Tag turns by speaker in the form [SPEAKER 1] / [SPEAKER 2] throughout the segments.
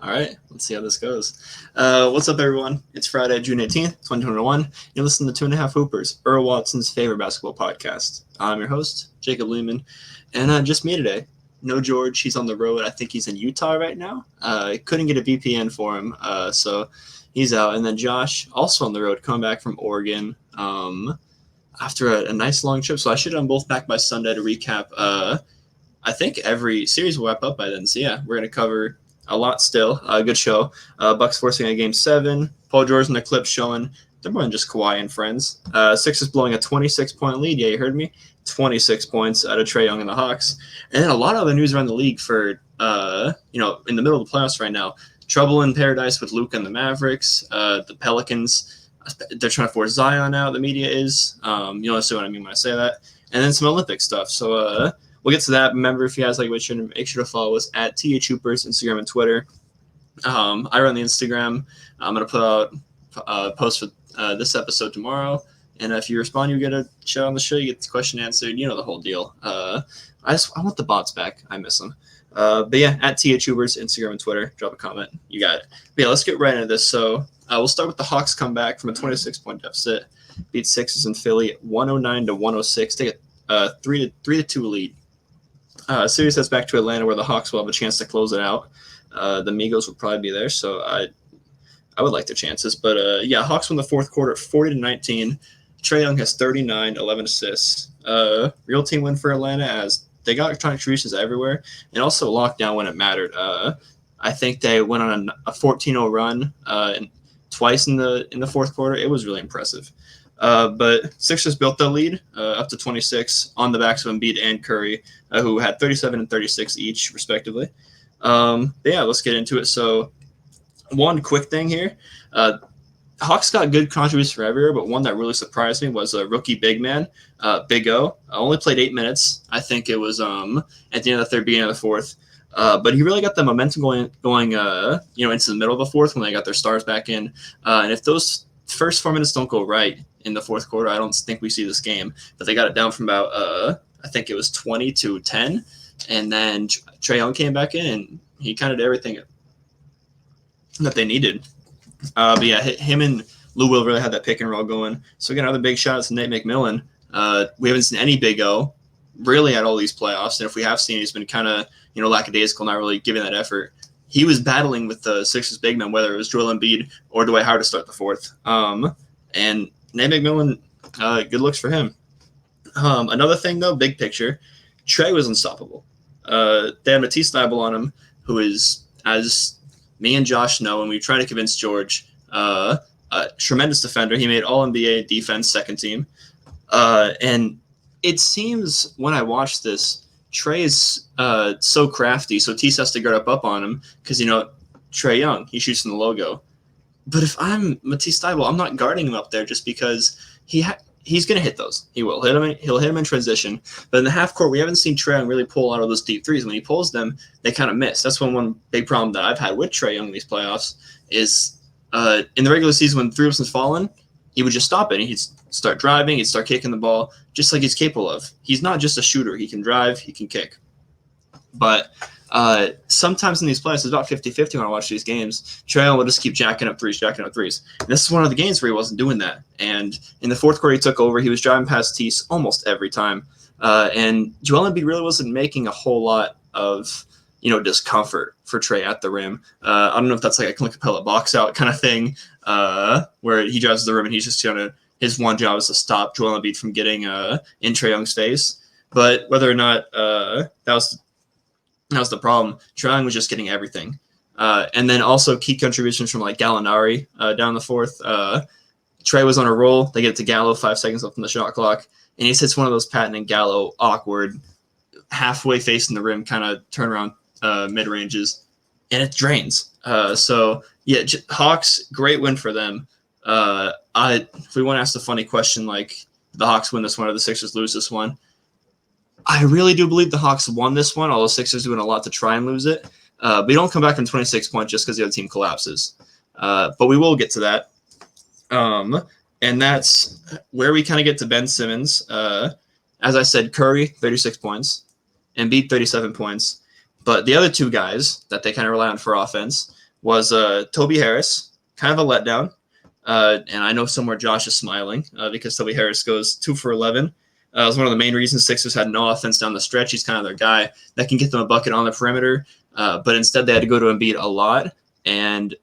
[SPEAKER 1] All right, let's see how this goes. What's up, everyone? It's Friday, June 18th, 2021. You're listening to THHoopers, Earl Watson's favorite basketball podcast. I'm your host, Jacob Lehman, and just me today. No George, he's on the road. I think he's in Utah right now. I couldn't get a VPN for him, so he's out. And then Josh, also on the road, coming back from Oregon after a nice long trip. So I should have them both back by Sunday to recap. I think every series will wrap up by then. So yeah, we're going to cover a lot still. Good show. Bucks forcing a game 7. Paul George in the clip showing they're more than just Kawhi and friends. Sixers blowing a 26-point lead. Yeah, you heard me. 26 points out of Trae Young and the Hawks. And then a lot of other news around the league for, in the middle of the playoffs right now. Trouble in paradise with Luka and the Mavericks. The Pelicans, they're trying to force Zion out. The media is. You'll understand what I mean when I say that. And then some Olympic stuff. So, we'll get to that. Remember, if you guys like what you're make sure to follow us at THHoopers, Instagram and Twitter. I run the Instagram. I'm going to put out a post for this episode tomorrow. And if you respond, you get a shout on the show. You get the question answered. You know the whole deal. I want the bots back. I miss them. But yeah, at THHoopers, Instagram and Twitter. Drop a comment. You got it. But yeah, let's get right into this. So we'll start with the Hawks comeback from a 26-point deficit. Beat Sixers in Philly 109-106. Take a 3-2 lead. Series heads back to Atlanta, where the Hawks will have a chance to close it out. The Migos will probably be there, so I would like their chances. But yeah, Hawks won the fourth quarter 40-19. Trae Young has 39, 11 assists. Real team win for Atlanta, as they got contributions everywhere, and also locked down when it mattered. I think they went on a 14-0 run and twice in the fourth quarter. It was really impressive. But Sixers built the lead up to 26 on the backs of Embiid and Curry, who had 37 and 36 each, respectively. But yeah, let's get into it. So one quick thing here. Hawks got good contributions from everywhere, but one that really surprised me was a rookie big man, Big O. Only played 8 minutes. I think it was at the end of the third, beginning of the fourth. But he really got the momentum going into the middle of the fourth when they got their stars back in. And if those first 4 minutes don't go right in the fourth quarter, I don't think we see this game. But they got it down from about I think it was 20 to 10, and then Trae Young came back in and he kind of did everything that they needed. But yeah, him and Lou Will really had that pick and roll going. So again, another big shout out to Nate McMillan. We haven't seen any Big O really at all these playoffs, and if we have seen, he's been kind of lackadaisical, not really giving that effort. He was battling with the Sixers big men, whether it was Joel Embiid or Dwight Howard to start the fourth. And Nate McMillan, good looks for him. Another thing, though, big picture, Trae was unstoppable. They had Matisse Thybulle on him, who is, as me and Josh know, and we try to convince George, a tremendous defender. He made All-NBA defense second team. And it seems when I watch this, Trae is so crafty, so Matisse has to guard up on him because, Trae Young, he shoots in the logo. But if I'm Matisse Thybulle, I'm not guarding him up there just because he's going to hit those. He will. He'll hit him in transition. But in the half court, we haven't seen Trae Young really pull out of those deep threes. When he pulls them, they kind of miss. That's one big problem that I've had with Trae Young in these playoffs is in the regular season when three of us fallen, he would just stop it. And he'd start driving. He'd start kicking the ball just like he's capable of. He's not just a shooter. He can drive. He can kick. But sometimes in these playoffs, it's about 50-50 when I watch these games. Trae Young will just keep jacking up threes. And this is one of the games where he wasn't doing that. And in the fourth quarter, he took over. He was driving past Tease almost every time. And Joel Embiid really wasn't making a whole lot of, discomfort for Trae at the rim. I don't know if that's like a Clint Capella box out kind of thing where he drives to the rim and he's just his one job is to stop Joel Embiid from getting in Trae Young's face. But whether or not that was the problem, Trae Young was just getting everything. And then also key contributions from like Gallinari down the fourth. Trae was on a roll. They get it to Gallo, 5 seconds left on the shot clock. And he hits one of those Patton and Gallo awkward, halfway facing the rim, kind of turnaround mid-ranges. And it drains. So, yeah, Hawks, great win for them. If we want to ask the funny question, like, the Hawks win this one or the Sixers lose this one, I really do believe the Hawks won this one, although Sixers doing a lot to try and lose it. But you don't come back from 26 points just because the other team collapses. But we will get to that. And that's where we kind of get to Ben Simmons. As I said, Curry, 36 points. Embiid, 37 points. But the other two guys that they kind of rely on for offense, was Toby Harris, kind of a letdown. And I know somewhere Josh is smiling because Toby Harris goes 2 for 11. It was one of the main reasons Sixers had no offense down the stretch. He's kind of their guy that can get them a bucket on the perimeter. But instead, they had to go to Embiid a lot. And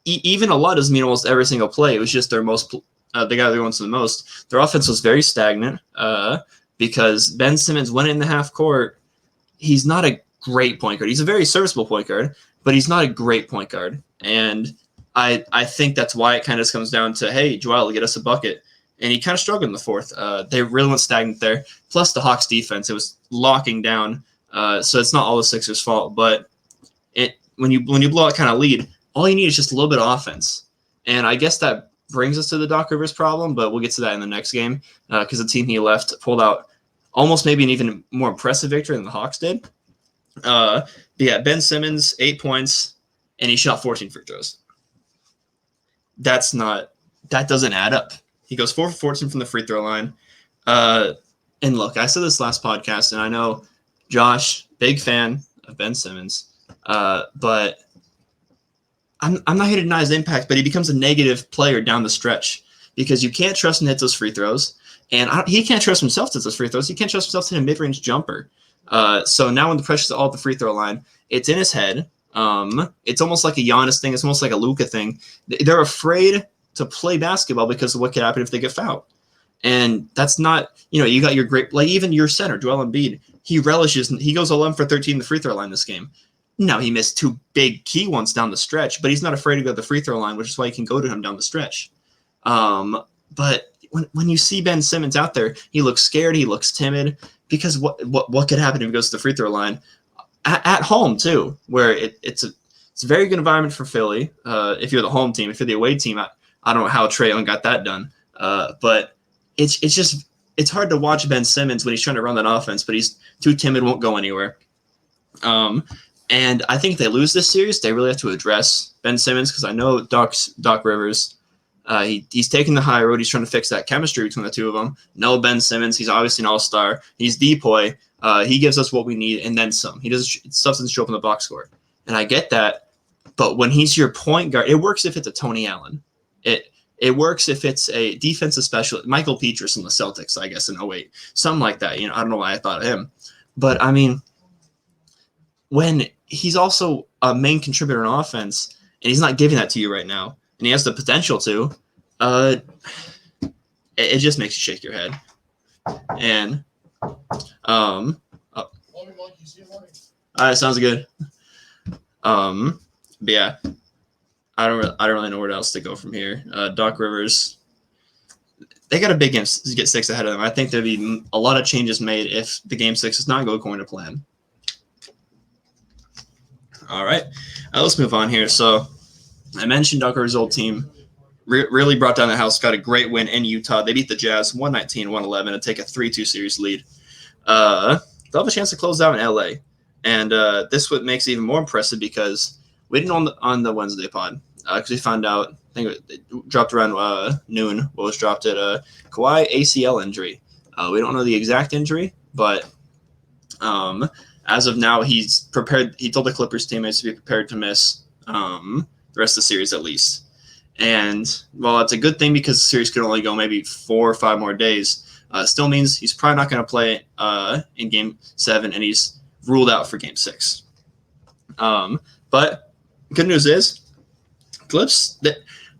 [SPEAKER 1] even a lot doesn't mean almost every single play. It was just their most the guy that wants the most. Their offense was very stagnant because Ben Simmons went in the half court. He's not a great point guard. He's a very serviceable point guard, but he's not a great point guard. And I think that's why it kind of comes down to, hey, Joel, get us a bucket. And he kind of struggled in the fourth. They really went stagnant there. Plus the Hawks defense, it was locking down. So it's not all the Sixers' fault. But when you blow out kind of lead, all you need is just a little bit of offense. And I guess that brings us to the Doc Rivers problem, but we'll get to that in the next game because the team he left pulled out almost maybe an even more impressive victory than the Hawks did. But yeah, Ben Simmons, 8 points, and he shot 14 free throws. That doesn't add up. He goes 4 for 14 from the free throw line. And look, I said this last podcast, and I know Josh, big fan of Ben Simmons, but I'm not going to deny his impact, but he becomes a negative player down the stretch because you can't trust him to hit those free throws. And he can't trust himself to hit those free throws. He can't trust himself to hit a mid-range jumper. So now when the pressure's all at the free throw line, it's in his head. It's almost like a Giannis thing. It's almost like a Luka thing. They're afraid to play basketball because of what could happen if they get fouled. And that's not, you got your great, like even your center, Joel Embiid, he goes 11 for 13 in the free throw line this game. Now he missed 2 big key ones down the stretch, but he's not afraid to go to the free throw line, which is why you can go to him down the stretch. But when you see Ben Simmons out there, he looks scared, he looks timid, because what could happen if he goes to the free throw line at home too, where it's a very good environment for Philly. If you're the home team, if you're the away team, I don't know how Trae Young got that done, but it's hard to watch Ben Simmons when he's trying to run that offense, but he's too timid, won't go anywhere. And I think if they lose this series, they really have to address Ben Simmons because I know Doc Rivers, he's taking the high road. He's trying to fix that chemistry between the two of them. No Ben Simmons. He's obviously an all-star. He's depoy. He gives us what we need and then some. Stuff doesn't show up in the box score. And I get that. But when he's your point guard, it works if it's a Tony Allen. It works if it's a defensive specialist. Michael Petras in the Celtics, I guess, in 08. Something like that. I don't know why I thought of him. But, I mean, when he's also a main contributor on offense, and he's not giving that to you right now, and he has the potential to, it just makes you shake your head. And, all right, sounds good. But yeah, I don't really know where else to go from here. Doc Rivers, they got a big game to get 6 ahead of them. I think there'd be a lot of changes made if the game 6 is not going to plan. All right, let's move on here. So I mentioned Doc Rivers' old team really brought down the house, got a great win in Utah. They beat the Jazz 119-111 and take a 3-2 series lead. They'll have a chance to close out in LA. And this what makes it even more impressive because we didn't know on the Wednesday pod because we found out, I think it dropped around noon, what was dropped at Kawhi ACL injury. We don't know the exact injury, but as of now, he's prepared. He told the Clippers teammates to be prepared to miss the rest of the series at least. And while it's a good thing because the series could only go maybe 4 or 5 more days, still means he's probably not going to play in Game 7, and he's ruled out for Game 6. But good news is, Clips,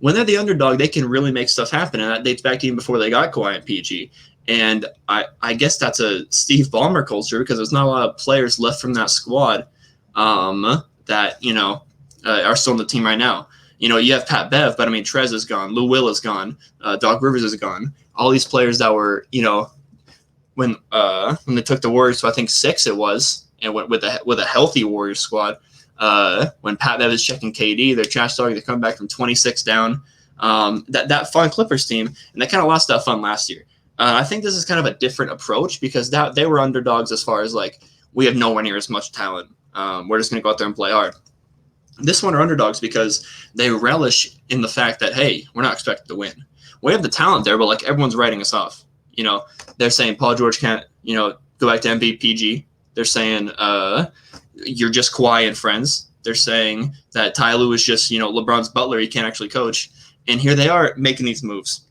[SPEAKER 1] when they're the underdog, they can really make stuff happen, and that dates back to even before they got Kawhi and PG. And I guess that's a Steve Ballmer culture because there's not a lot of players left from that squad that, are still on the team right now. You have Pat Bev, but I mean, Trez is gone. Lou Will is gone. Doc Rivers is gone. All these players that were, when they took the Warriors to I think 6 it was, and went with a healthy Warriors squad. When Pat Bev is checking KD, they're trash talking. They come back from 26 down. That fun Clippers team, and they kind of lost that fun last year. I think this is kind of a different approach because they were underdogs as far as like we have nowhere near as much talent. We're just going to go out there and play hard. This one are underdogs because they relish in the fact that, hey, we're not expected to win. We have the talent there, but like everyone's writing us off. They're saying Paul George can't, go back to MVPG. They're saying you're just Kawhi and friends. They're saying that Ty Lue is just, LeBron's butler. He can't actually coach. And here they are making these moves.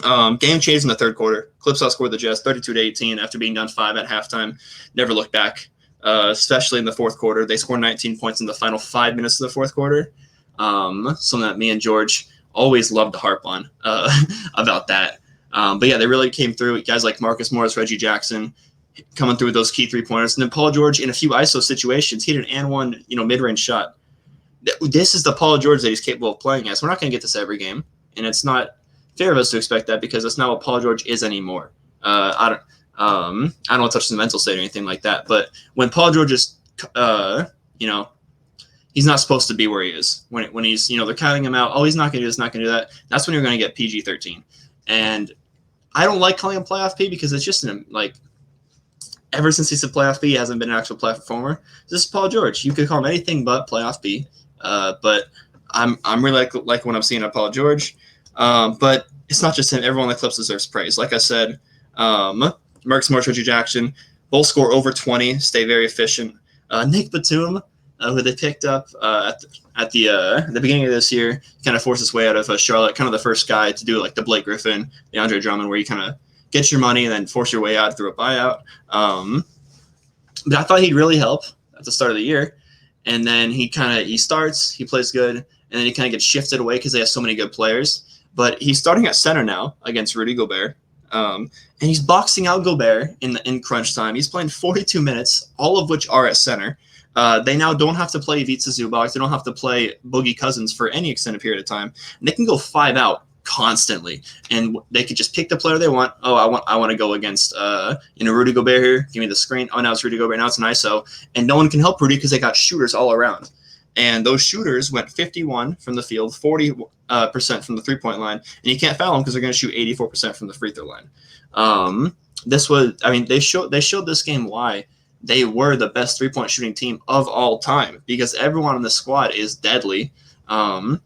[SPEAKER 1] Game changed in the third quarter. Clips outscored the Jazz 32-18 after being down 5 at halftime. Never looked back, especially in the fourth quarter. They scored 19 points in the final 5 minutes of the fourth quarter. Something that me and George always love to harp on about that. But yeah, they really came through. Guys like Marcus Morris, Reggie Jackson coming through with those key 3-pointers. And then Paul George in a few ISO situations, he had an and one, mid-range shot. This is the Paul George that he's capable of playing as. We're not going to get this every game. And it's not fair of us to expect that because that's not what Paul George is anymore. I don't want to touch the mental state or anything like that. But when Paul George is, he's not supposed to be where he is. When he's, they're counting him out. Oh, he's not going to do this, not going to do that. That's when you're going to get PG-13. And I don't like calling him playoff P because it's just ever since he's a playoff P, he hasn't been an actual playoff performer. This is Paul George. You could call him anything but playoff P. But I'm really like what I'm seeing at Paul George. But it's not just him. Everyone on the Clips deserves praise. Like I said, Marcus Morris, Reggie Jackson, both score over 20, stay very efficient. Nick Batum, who they picked up at the beginning of this year, kind of forced his way out of Charlotte, kind of the first guy to do like the Blake Griffin, the Andre Drummond, where you kind of get your money and then force your way out through a buyout. But I thought he'd really help at the start of the year. And then he starts, he plays good, and then he kind of gets shifted away because they have so many good players. But he's starting at center now against Rudy Gobert. And he's boxing out Gobert in crunch time. He's playing 42 minutes, all of which are at center. They now don't have to play Ivica Zubac. They don't have to play Boogie Cousins for any extended period of time. And they can go 5 out constantly, and they could just pick the player they want. Oh, I want to go against Rudy Gobert here. Give me the screen. Oh, now it's Rudy Gobert. Now it's an ISO, and no one can help Rudy because they got shooters all around. And those shooters went 51 from the field, 40% from the 3-point line, and you can't foul them because they're going to shoot 84% from the free throw line. They showed this game why they were the best 3-point shooting team of all time because everyone on the squad is deadly. And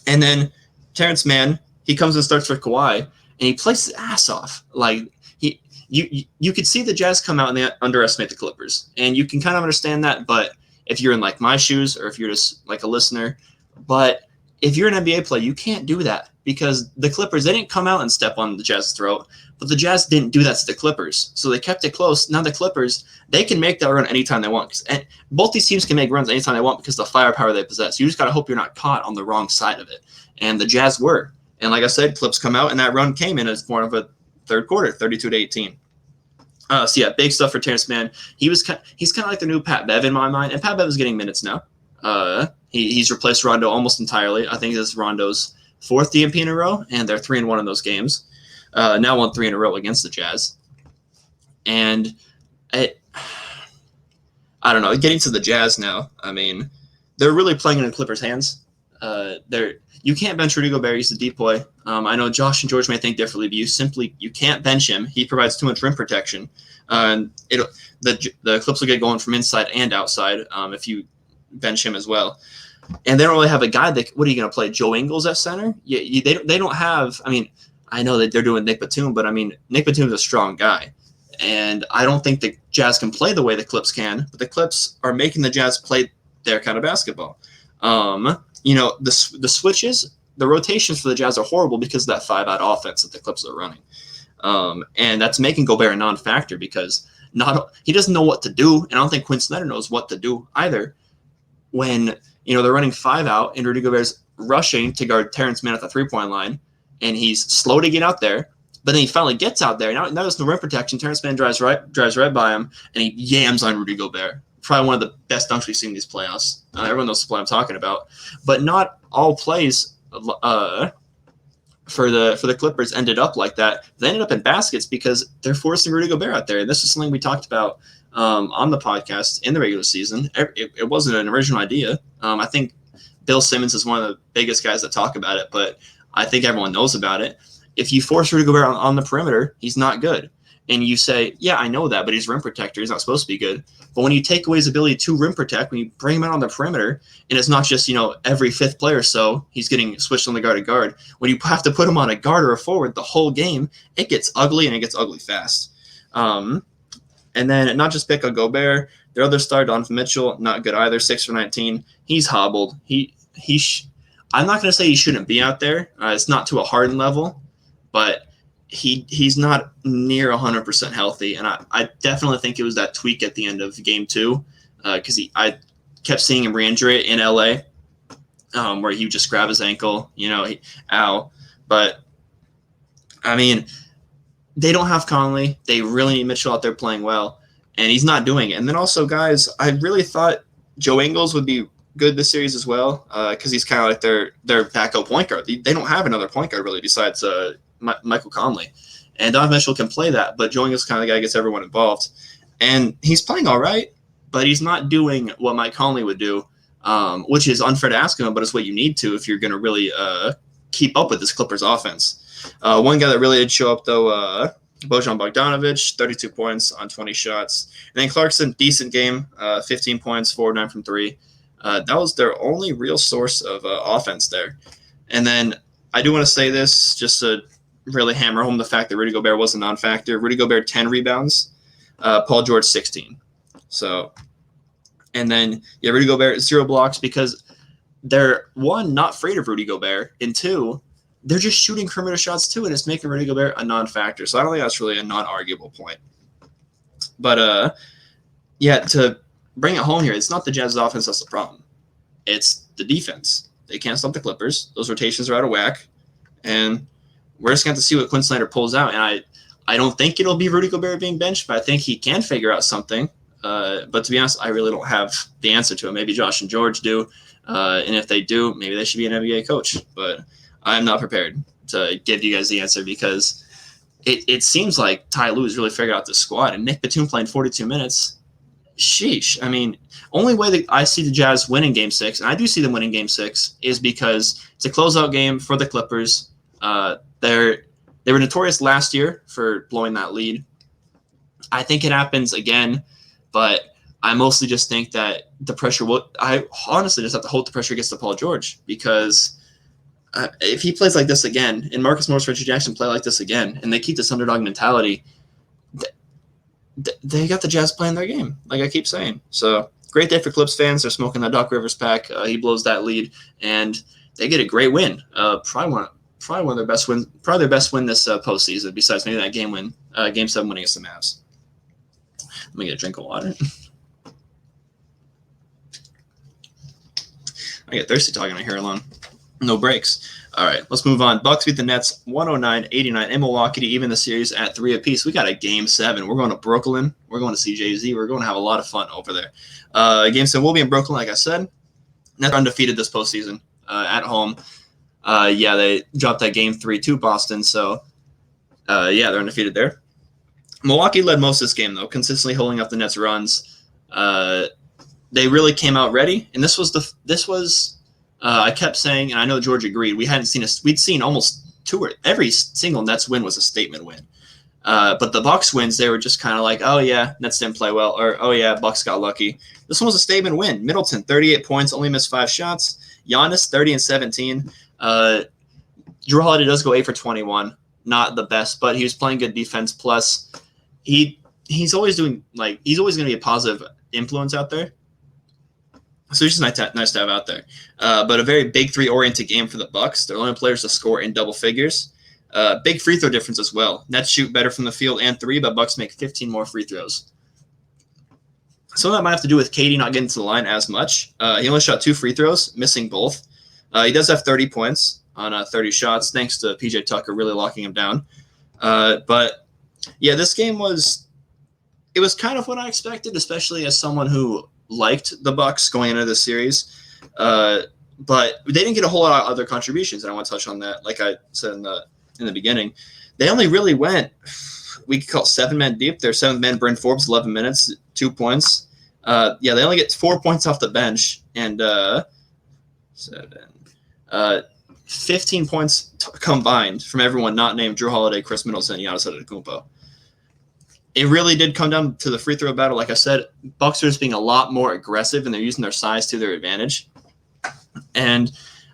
[SPEAKER 1] then Terrence Mann, he comes and starts for Kawhi, and he plays his ass off. Like you could see the Jazz come out and they underestimate the Clippers, and you can kind of understand that. But if you're in like my shoes, or if you're just like a listener, but if you're an NBA player, you can't do that because the Clippers, they didn't come out and step on the Jazz's throat, but the Jazz didn't do that to the Clippers, so they kept it close. Now the Clippers, they can make that run anytime they want, and both these teams can make runs anytime they want because of the firepower they possess. You just gotta hope you're not caught on the wrong side of it. And the Jazz were. And like I said, Clips come out, and that run came in as form of a third quarter, 32-18. Big stuff for Terrence Mann. He's kind of like the new Pat Bev in my mind, and Pat Bev is getting minutes now. He's replaced Rondo almost entirely. I think this is Rondo's 4th DMP in a row, and they're 3-1 in those games. Now won 3 in a row against the Jazz. And I don't know, getting to the Jazz now, I mean, they're really playing in Clippers' hands. You can't bench Rudy Gobert. He's a deep boy. I know Josh and George may think differently, but you can't bench him. He provides too much rim protection. The Clips will get going from inside and outside if you bench him as well. And they don't really have a guy that. What are you going to play? Joe Ingles at center? They don't have. I mean, I know that they're doing Nick Batum, but I mean, Nick Batum is a strong guy, and I don't think the Jazz can play the way the Clips can. But the Clips are making the Jazz play their kind of basketball. The switches, the rotations for the Jazz are horrible because of that 5-out offense that the Clips are running. And that's making Gobert a non-factor because he doesn't know what to do, and I don't think Quinn Snyder knows what to do either when, they're running 5-out and Rudy Gobert's rushing to guard Terrence Mann at the 3-point line, and he's slow to get out there, but then he finally gets out there. Now there's no rim protection. Terrence Mann drives right by him, and he yams on Rudy Gobert. Probably one of the best dunks we've seen in these playoffs. Everyone knows the play I'm talking about. But not all plays for the Clippers ended up like that. They ended up in baskets because they're forcing Rudy Gobert out there. And this is something we talked about on the podcast in the regular season. It wasn't an original idea. I think Bill Simmons is one of the biggest guys that talk about it, but I think everyone knows about it. If you force Rudy Gobert on the perimeter, he's not good. And you say, yeah, I know that, but he's a rim protector. He's not supposed to be good. But when you take away his ability to rim protect, when you bring him out on the perimeter, and it's not just, every 5th player or so, he's getting switched on the guard to guard. When you have to put him on a guard or a forward the whole game, it gets ugly, and it gets ugly fast. And then not just pick on Gobert, Their other star, Donovan Mitchell, not good either. 6 for 19. He's hobbled. I'm not going to say he shouldn't be out there. It's not to a Harden level, but he's not near 100% healthy. And I definitely think it was that tweak at the end of game 2 because I kept seeing him re-injure it in LA where he would just grab his ankle, ow. But, I mean, they don't have Conley. They really need Mitchell out there playing well, and he's not doing it. And then also, guys, I really thought Joe Ingles would be good this series as well because he's kind of like their backup point guard. They don't have another point guard really besides Michael Conley. And Donovan Mitchell can play that, but Joe Ingles is kind of the guy who gets everyone involved. And he's playing all right, but he's not doing what Mike Conley would do, which is unfair to ask him, but it's what you need to if you're going to really keep up with this Clippers offense. One guy that really did show up, though, Bojan Bogdanovic, 32 points on 20 shots. And then Clarkson, decent game, 15 points, 4 of 9 from 3. That was their only real source of offense there. And then I do want to say this just to really hammer home the fact that Rudy Gobert was a non-factor. Rudy Gobert, 10 rebounds. Paul George, 16. So, and then, Rudy Gobert, 0 blocks because they're, 1, not afraid of Rudy Gobert, and 2, they're just shooting perimeter shots too, and it's making Rudy Gobert a non-factor. So I don't think that's really a non-arguable point. But, to bring it home here, it's not the Jazz's offense that's the problem. It's the defense. They can't stop the Clippers. Those rotations are out of whack. And we're just going to have to see what Quinn Snyder pulls out. And I don't think it'll be Rudy Gobert being benched, but I think he can figure out something. But to be honest, I really don't have the answer to it. Maybe Josh and George do. And if they do, maybe they should be an NBA coach. But I'm not prepared to give you guys the answer because it seems like Ty Lue has really figured out this squad. And Nick Batum playing 42 minutes. Sheesh. I mean, only way that I see the Jazz winning Game 6, and I do see them winning Game 6, is because it's a closeout game for the Clippers. They were notorious last year for blowing that lead. I think it happens again, but I mostly just think that the pressure I honestly just have to hold the pressure against Paul George because if he plays like this again, and Marcus Morris, Reggie Jackson play like this again, and they keep this underdog mentality, they got the Jazz playing their game, like I keep saying. So great day for Clips fans. They're smoking that Doc Rivers pack. He blows that lead, and they get a great win. Probably one of their best wins. Probably their best win this postseason, besides maybe that Game 7 win against the Mavs. Let me get a drink of water. I get thirsty talking on here alone. No breaks. All right, let's move on. Bucks beat the Nets 109-89 in Milwaukee to even the series at 3 apiece. We got a Game 7. We're going to Brooklyn. We're going to see Jay-Z. We're going to have a lot of fun over there. Game 7 will be in Brooklyn, like I said. Nets are undefeated this postseason at home. They dropped that Game 3 to Boston, so they're undefeated there. Milwaukee led most of this game, though, consistently holding up the Nets' runs. They really came out ready, and this was I kept saying, and I know George agreed, we'd seen almost every single Nets win was a statement win. But the Bucks wins, they were just kind of like, oh yeah, Nets didn't play well, or oh yeah, Bucks got lucky. This one was a statement win. Middleton, 38 points, only missed 5 shots. Giannis, 30 and 17. Jrue Holiday does go 8 for 21. Not the best, but he was playing good defense. Plus, he's always going to be a positive influence out there. So it's just nice to have out there. But a very big 3-oriented game for the Bucks. They're only players to score in double figures. Big free throw difference as well. Nets shoot better from the field and 3, but Bucks make 15 more free throws. Some of that might have to do with KD not getting to the line as much. He only shot 2 free throws, missing both. He does have 30 points on 30 shots, thanks to PJ Tucker really locking him down. But this game was kind of what I expected, especially as someone who liked the Bucks going into this series. But they didn't get a whole lot of other contributions, and I want to touch on that. Like I said in the beginning, they only really went, we could call it 7 men deep. Their 7th man, Bryn Forbes, 11 minutes, 2 points. They only get 4 points off the bench, and 15 points combined from everyone not named Jrue Holiday, Chris Middleton, and Giannis Antetokounmpo. It really did come down to the free throw battle. Like I said, Bucks are just being a lot more aggressive, and they're using their size to their advantage. And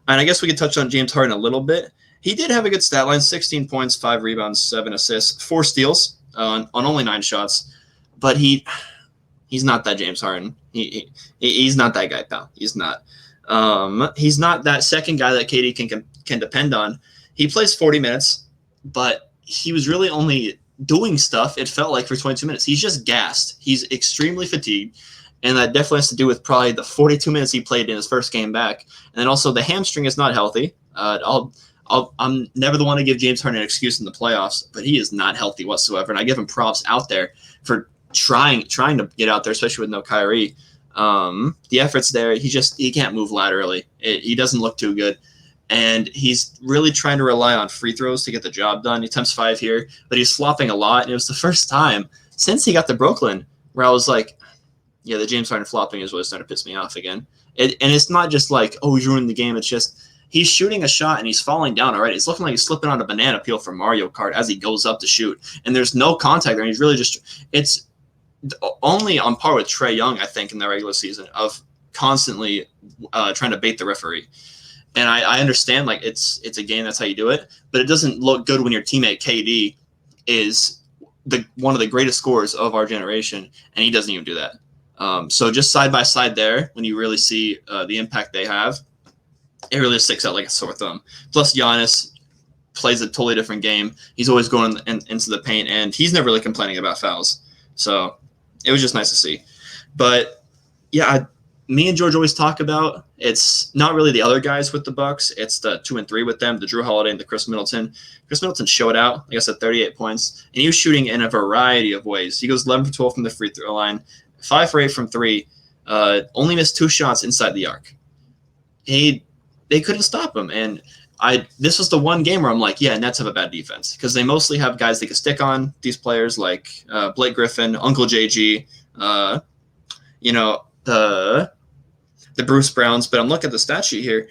[SPEAKER 1] I guess we could touch on James Harden a little bit. He did have a good stat line, 16 points, 5 rebounds, 7 assists, 4 steals on only 9 shots. But He's not that James Harden. He's not that guy, pal. He's not. He's not that second guy that KD can depend on. He plays 40 minutes, but he was really only doing stuff, it felt like, for 22 minutes. He's just gassed. He's extremely fatigued, and that definitely has to do with probably the 42 minutes he played in his first game back. And then also the hamstring is not healthy. I'm never the one to give James Harden an excuse in the playoffs, but he is not healthy whatsoever, and I give him props out there for trying to get out there, especially with no Kyrie. The effort's there. He can't move laterally. He doesn't look too good. And he's really trying to rely on free throws to get the job done. He attempts 5 here, but he's flopping a lot. And it was the first time since he got to Brooklyn where I was like, yeah, the James Harden flopping is what's starting to piss me off again. And it's not just like, oh, he's ruining the game. It's just he's shooting a shot and he's falling down already. It's looking like he's slipping on a banana peel from Mario Kart as he goes up to shoot. And there's no contact there. He's really it's only on par with Trae Young, I think, in the regular season of constantly trying to bait the referee. And I understand, like, it's a game, that's how you do it, but it doesn't look good when your teammate KD is one of the greatest scorers of our generation, and he doesn't even do that. So just side by side there, when you really see the impact they have, it really sticks out like a sore thumb. Plus, Giannis plays a totally different game. He's always going into the paint, and he's never really complaining about fouls. So it was just nice to see. But yeah, me and George always talk about, it's not really the other guys with the Bucks. It's the 2 and 3 with them, the Drew Holiday and the Chris Middleton. Chris Middleton showed out, like I said, 38 points, and he was shooting in a variety of ways. He goes 11 for 12 from the free throw line, 5 for 8 from 3, only missed 2 shots inside the arc. They couldn't stop him, and this was the one game where I'm like, yeah, Nets have a bad defense because they mostly have guys they can stick on, these players like Blake Griffin, Uncle JG, the Bruce Browns. But I'm looking at the stat sheet here.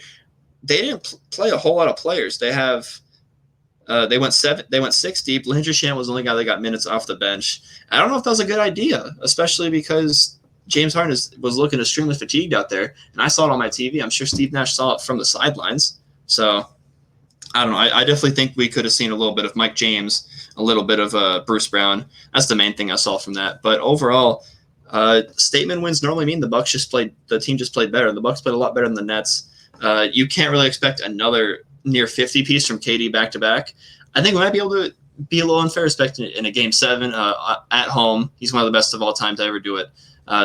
[SPEAKER 1] They didn't play a whole lot of players. They went 6 deep. Landry Shamet was the only guy that got minutes off the bench. I don't know if that was a good idea, especially because James Harden was looking extremely fatigued out there, and I saw it on my TV. I'm sure Steve Nash saw it from the sidelines. So I don't know. I definitely think we could have seen a little bit of Mike James, a little bit of Bruce Brown. That's the main thing I saw from that. But overall, statement wins normally mean the team just played better. The Bucks played a lot better than the Nets. You can't really expect another near 50 piece from KD back to back. I think we might be able to be a little unfair expecting it in a game 7 at home. He's one of the best of all time to ever do it.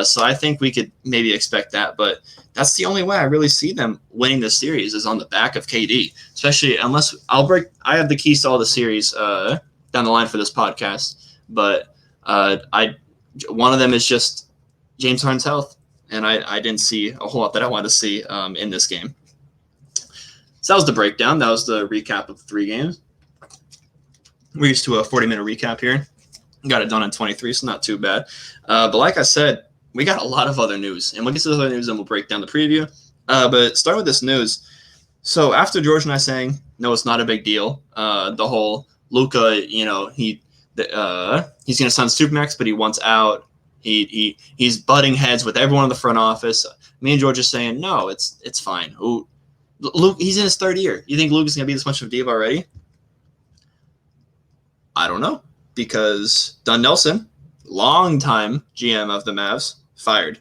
[SPEAKER 1] So I think we could maybe expect that, but that's the only way I really see them winning this series is on the back of KD, especially unless I have the keys to all the series down the line for this podcast, but one of them is just James Harden's health, and I didn't see a whole lot that I wanted to see in this game. So that was the breakdown. That was the recap of the 3 games. We're used to a 40-minute recap here. Got it done in 23, so not too bad. But like I said, we got a lot of other news, and we'll get to the other news and we'll break down the preview. But starting with this news, so after George and I saying, no, it's not a big deal, the whole Luka, he's going to sign Supermax, but he wants out. He's butting heads with everyone in the front office. Me and George are saying, no, it's fine. Ooh, Luke, he's in his 3rd year. You think Luka's going to be this much of a diva already? I don't know, because Don Nelson, longtime GM of the Mavs, fired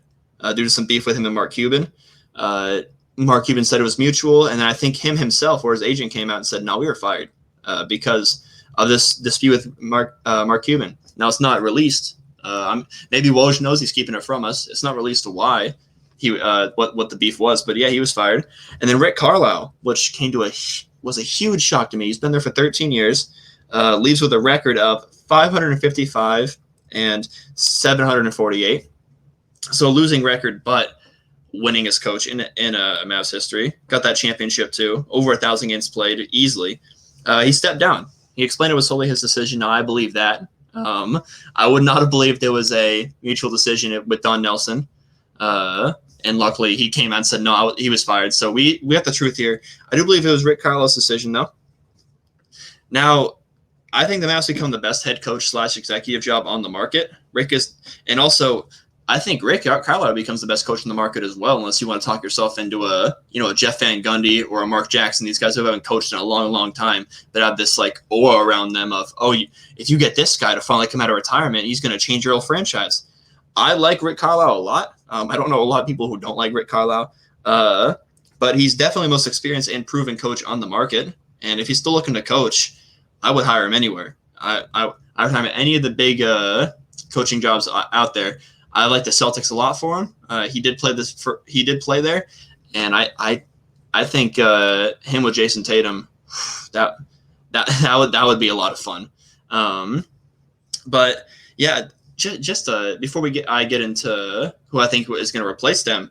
[SPEAKER 1] due to some beef with him and Mark Cuban. Mark Cuban said it was mutual, and then I think him himself or his agent came out and said, no, we were fired because of this dispute with Mark Cuban. Now, it's not released. Maybe Woj knows, he's keeping it from us. It's not released to why what the beef was, but yeah, he was fired. And then Rick Carlisle, which was a huge shock to me. He's been there for 13 years, leaves with a record of 555 and 748. So a losing record, but winning as coach in a Mavs history. Got that championship too. Over 1,000 games played easily. He stepped down. He explained it was solely his decision. Now I believe that. I would not have believed there was a mutual decision with Don Nelson. And luckily he came out and said, no, he was fired. So we got the truth here. I do believe it was Rick Carlisle's decision though. Now, I think the Mavs become the best head coach / executive job on the market. And also I think Rick Carlisle becomes the best coach in the market as well, unless you want to talk yourself into a Jeff Van Gundy or a Mark Jackson. These guys who haven't coached in a long, long time that have this like aura around them of, if you get this guy to finally come out of retirement, he's going to change your whole franchise. I like Rick Carlisle a lot. I don't know a lot of people who don't like Rick Carlisle, but he's definitely the most experienced and proven coach on the market. And if he's still looking to coach, I would hire him anywhere. I would hire him at any of the big coaching jobs out there. I like the Celtics a lot for him. He did play there, and I think him with Jason Tatum, that would be a lot of fun. But yeah, just before I get into who I think is going to replace them,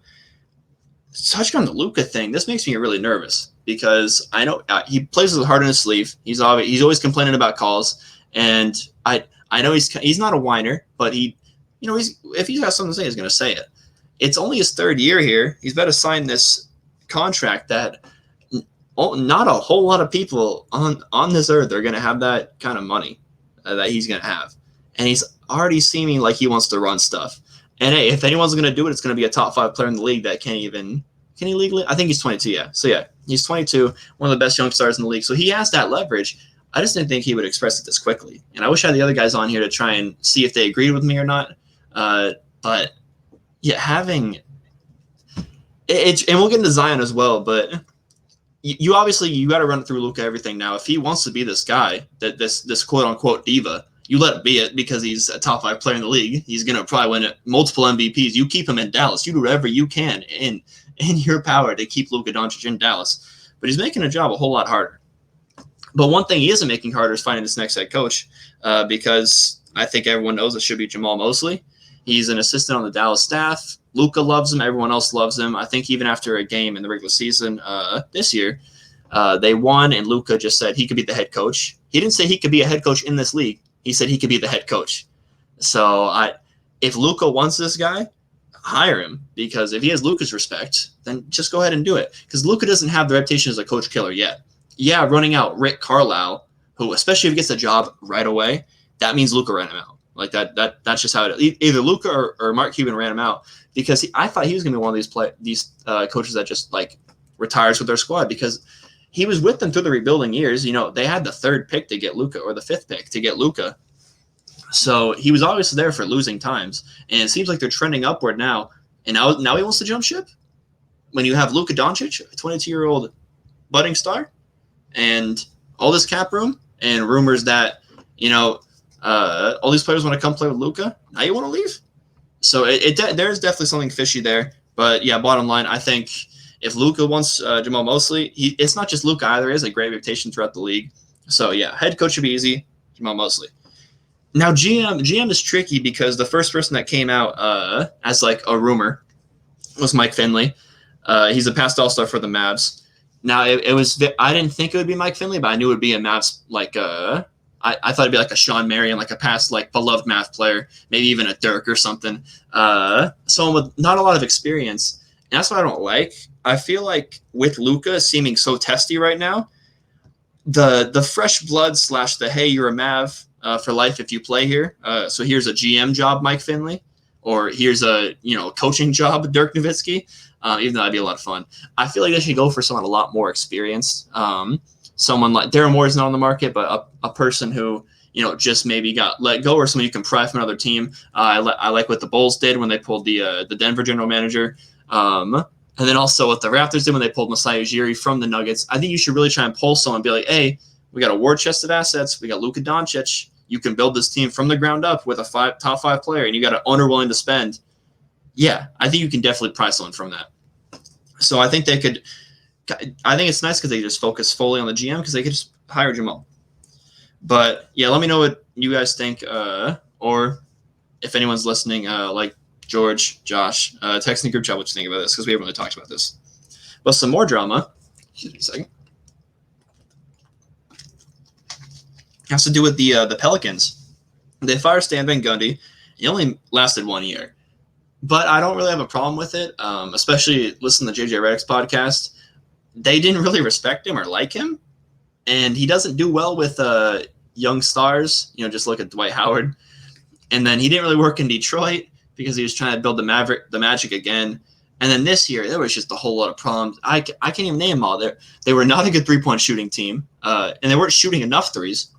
[SPEAKER 1] touching on the Luka thing, this makes me really nervous because I know he plays with his heart on his sleeve. He's always complaining about calls, and I know he's not a whiner, but if he has something to say, he's going to say it. It's only his third year here. He's about to sign this contract that not a whole lot of people on this earth are going to have that kind of money that he's going to have. And he's already seeming like he wants to run stuff. And hey, if anyone's going to do it, it's going to be a top 5 player in the league that can he legally? I think he's 22, yeah. So yeah, he's 22, one of the best young stars in the league. So he has that leverage. I just didn't think he would express it this quickly. And I wish I had the other guys on here to try and see if they agreed with me or not. But yeah, having it, and we'll get into Zion as well, but you obviously you got to run through Luka everything now. If he wants to be this guy, this quote unquote diva, you let it be it because he's a top 5 player in the league. He's gonna probably win multiple MVPs. You keep him in Dallas. You do whatever you can in your power to keep Luka Doncic in Dallas. But he's making a job a whole lot harder. But one thing he isn't making harder is finding this next head coach, because I think everyone knows it should be Jamal Mosley. He's an assistant on the Dallas staff. Luka loves him. Everyone else loves him. I think even after a game in the regular season this year, they won, and Luka just said he could be the head coach. He didn't say he could be a head coach in this league. He said he could be the head coach. So if Luka wants this guy, hire him, because if he has Luka's respect, then just go ahead and do it. Because Luka doesn't have the reputation as a coach killer yet. Yeah, running out Rick Carlisle, who, especially if he gets a job right away, that means Luka ran him out. Like that's just how it is. Either Luka or Mark Cuban ran him out, because I thought he was going to be one of these coaches that just like retires with their squad, because he was with them through the rebuilding years. You know, they had the 3rd pick to get Luka, or the 5th pick to get Luka. So he was obviously there for losing times, and it seems like they're trending upward now. And now he wants to jump ship. When you have Luka Doncic, a 22-year-old budding star, and all this cap room, and rumors that all these players want to come play with Luka, now you want to leave. So there's definitely something fishy there. But yeah, bottom line, I think if Luka wants Jamal Mosley, it's not just Luka either. He has a great reputation throughout the league. So yeah, head coach should be easy, Jamal Mosley. Now GM is tricky, because the first person that came out as like a rumor was Mike Finley. He's a past All-Star for the Mavs. Now it was, I didn't think it would be Mike Finley, but I knew it would be a Mavs I thought it'd be like a Sean Marion, like a past like beloved math player, maybe even a Dirk or something. Someone with not a lot of experience. And that's what I don't like. I feel like with Luka seeming so testy right now, the fresh blood / the hey, you're a Mav for life if you play here. So here's a GM job, Mike Finley, or here's a coaching job, Dirk Nowitzki. Even though that'd be a lot of fun. I feel like they should go for someone a lot more experienced. Someone like Darren Moore is not on the market, but a person who just maybe got let go, or someone you can pry from another team. I like what the Bulls did when they pulled the Denver general manager, and then also what the Raptors did when they pulled Masai Ujiri from the Nuggets. I think you should really try and pull someone and be like, hey, we got a war chest of assets. We got Luka Doncic. You can build this team from the ground up with a top 5 player, and you got an owner willing to spend. Yeah, I think you can definitely pry someone from that. So I think they could. I think it's nice because they just focus fully on the GM, because they could just hire Jamal. But yeah, let me know what you guys think, or if anyone's listening, like George, Josh, text in the group chat what you think about this, because we haven't really talked about this. But some more drama. Excuse me a second. Has to do with the Pelicans. They fired Stan Van Gundy. He only lasted 1 year. But I don't really have a problem with it, especially listening to JJ Redick's podcast. They didn't really respect him or like him, and he doesn't do well with young stars. Just look at Dwight Howard. And then he didn't really work in Detroit because he was trying to build the Magic again. And then this year, there was just a whole lot of problems. I can't even name them all. They were not a good 3-point shooting team, and they weren't shooting enough threes.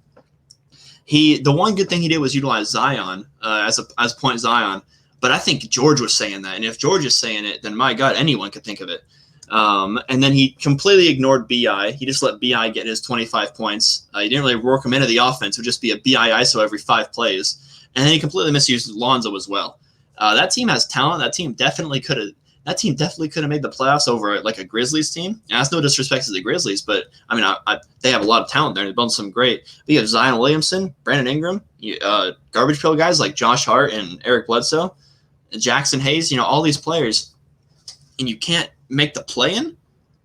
[SPEAKER 1] The one good thing he did was utilize Zion as point Zion. But I think George was saying that. And if George is saying it, then my God, anyone could think of it. And then he completely ignored BI. He just let BI get his 25 points. He didn't really work him into the offense. It would just be a BI ISO every 5 plays. And then he completely misused Lonzo as well. That team has talent. That team definitely could have made the playoffs over like a Grizzlies team. And that's no disrespect to the Grizzlies, but I mean, they have a lot of talent there. They've done some great. But you have Zion Williamson, Brandon Ingram, garbage pail guys like Josh Hart and Eric Bledsoe, Jackson Hayes. All these players, and you can't make the play-in.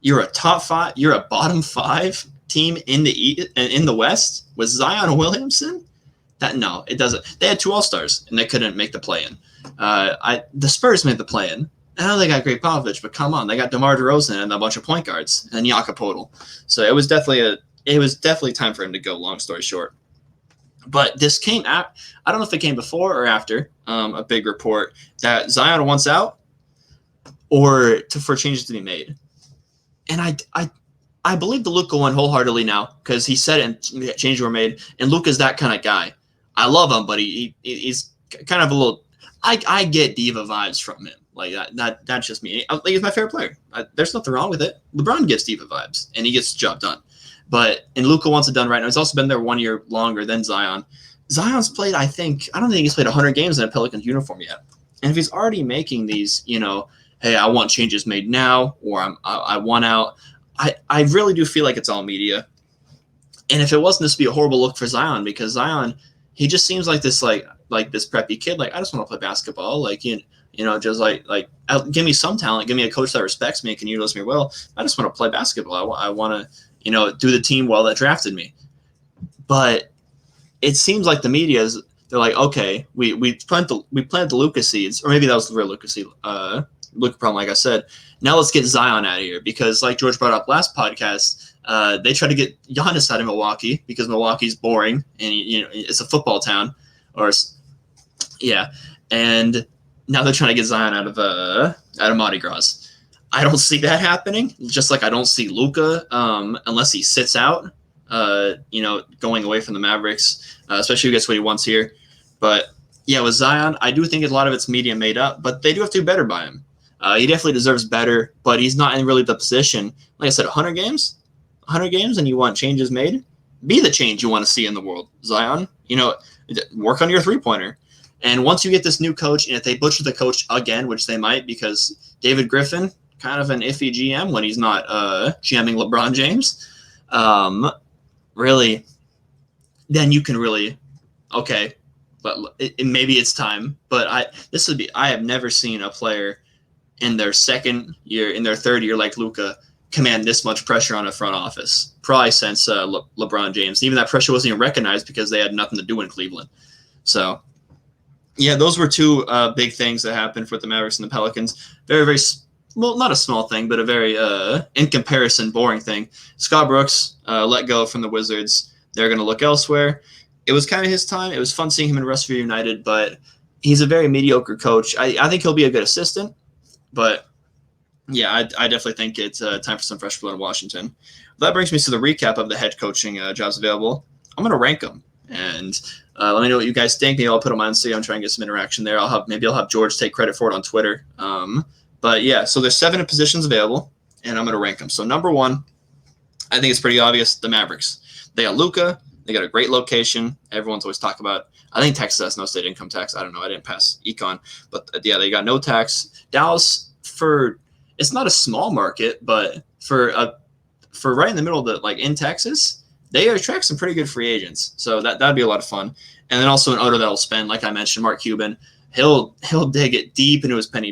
[SPEAKER 1] You're a top 5. You're a bottom 5 team in the West with Zion Williamson. No, it doesn't. They had 2 All-Stars and they couldn't make the play-in. The Spurs made the play-in. I know they got Greg Popovich, but come on, they got DeMar DeRozan and a bunch of point guards and Jakob Poeltl. So it was definitely time for him to go. Long story short, but this came out. I don't know if it came before or after a big report that Zion wants out or for changes to be made, and I believe the Luka one wholeheartedly now because he said it and changes were made, and Luka's that kind of guy. I love him, but he's kind of a little. I get diva vibes from him. Like that's just me. Like, he's my favorite player. There's nothing wrong with it. LeBron gets diva vibes, and he gets the job done. And Luka wants it done right now. He's also been there 1 year longer than Zion. Zion's played, I don't think he's played 100 games in a Pelicans uniform yet. And if he's already making these, hey, I want changes made now, or I want out, I really do feel like it's all media. And if it wasn't, this would be a horrible look for Zion because Zion, he just seems like this this preppy kid. Like, I just want to play basketball. Just like give me some talent, give me a coach that respects me and can utilize me well. I just want to play basketball. I want to, do the team well that drafted me. But it seems like the media they're like, okay, we planted the Luka seeds, or maybe that was the real Luka seed, Luka problem, like I said. Now let's get Zion out of here because, like George brought up last podcast, they tried to get Giannis out of Milwaukee because Milwaukee's boring and it's a football town, and now they're trying to get Zion out of Mardi Gras. I don't see that happening. Just like I don't see Luka unless he sits out, going away from the Mavericks, especially if he gets what he wants here. But yeah, with Zion, I do think a lot of it's media made up, but they do have to do better by him. He definitely deserves better, but he's not in really the position. Like I said, 100 games, and you want changes made. Be the change you want to see in the world, Zion. Work on your 3-pointer. And once you get this new coach, and if they butcher the coach again, which they might because David Griffin, kind of an iffy GM when he's not GMing LeBron James, really, then you can really, okay, but maybe it's time. But I have never seen a player in their third year like Luka command this much pressure on a front office, probably since LeBron James. Even that pressure wasn't even recognized because they had nothing to do in Cleveland. So, yeah, those were 2 big things that happened for the Mavericks and the Pelicans. Very, very well, not a small thing, but a very, in comparison, boring thing. Scott Brooks let go from the Wizards. They're going to look elsewhere. It was kind of his time. It was fun seeing him in Westfield United, but he's a very mediocre coach. I think he'll be a good assistant, but yeah, I definitely think it's time for some fresh blood in Washington. That brings me to the recap of the head coaching jobs available. I'm going to rank them, and let me know what you guys think. Maybe I'll put them on Instagram and try and get some interaction there. I'll have George take credit for it on Twitter. But yeah, so there's 7 positions available, and I'm going to rank them. So number 1, I think it's pretty obvious, the Mavericks. They got Luka. They got a great location. Everyone's always talking about. I think Texas has no state income tax. I don't know. I didn't pass econ, but yeah, they got no tax. Dallas, it's not a small market, but for right in the middle of in Texas, they attract some pretty good free agents. So that'd be a lot of fun. And then also an owner that'll spend, like I mentioned, Mark Cuban. He'll dig it deep into his piggy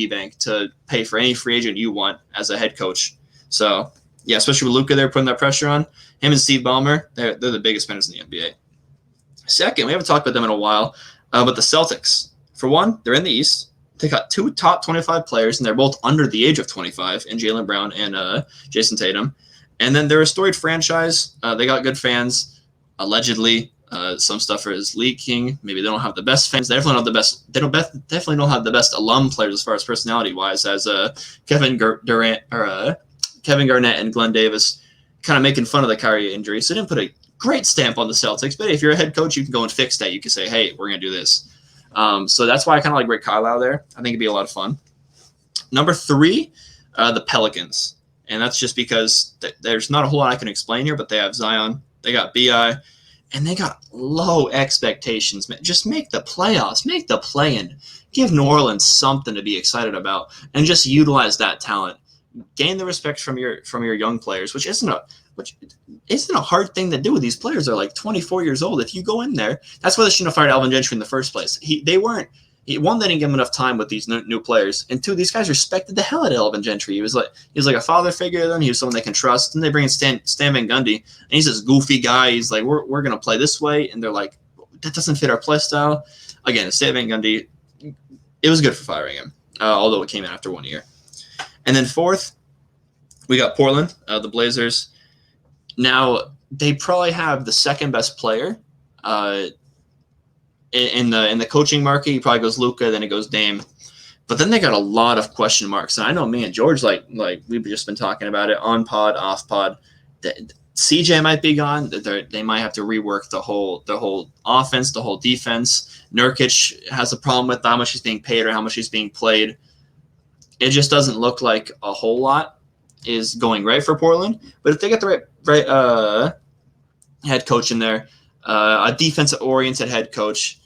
[SPEAKER 1] bank to pay for any free agent you want as a head coach. So yeah, especially with Luka there putting that pressure on him and Steve Ballmer, they're the biggest spenders in the NBA. Second, we haven't talked about them in a while, but the Celtics. For one, they're in the East. They got 2 top 25 players, and they're both under the age of 25, in Jaylen Brown and Jason Tatum. And then they're a storied franchise. They got good fans, allegedly. Some stuff is leaking. Maybe they don't have the best fans. They definitely don't have the best. Definitely don't have the best alum players as far as personality-wise, as Kevin Garnett and Glenn Davis kind of making fun of the Kyrie injury. So they didn't put a great stamp on the Celtics. But if you're a head coach, you can go and fix that. You can say, hey, we're going to do this. So that's why I kind of like Rick Carlisle there. I think it'd be a lot of fun. Number 3, the Pelicans. And that's just because there's not a whole lot I can explain here, but they have Zion, they got BI, and they got low expectations. Just make the playoffs, make the play-in. Give New Orleans something to be excited about, and just utilize that talent. Gain the respect from your young players, which isn't a hard thing to do. These players are like 24 years old. If you go in there, that's why they shouldn't have fired Alvin Gentry in the first place. One, they didn't give him enough time with these new players, and 2, these guys respected the hell out of Alvin Gentry. He was like a father figure to them. He was someone they can trust. And they bring in Stan Van Gundy, and he's this goofy guy. He's like, we're gonna play this way, and they're like, that doesn't fit our play style. Again, Stan Van Gundy, it was good for firing him, although it came in after 1 year. And then 4th, we got Portland, the Blazers. Now they probably have the second best player. In the coaching market, he probably goes Luka, then it goes Dame. But then they got a lot of question marks. And I know me and George, like we've just been talking about it on pod, off pod. CJ might be gone. They might have to rework the whole offense, the whole defense. Nurkic has a problem with how much he's being paid or how much he's being played. It just doesn't look like a whole lot is going right for Portland. But if they get the right head coach in there, a defensive-oriented head coach,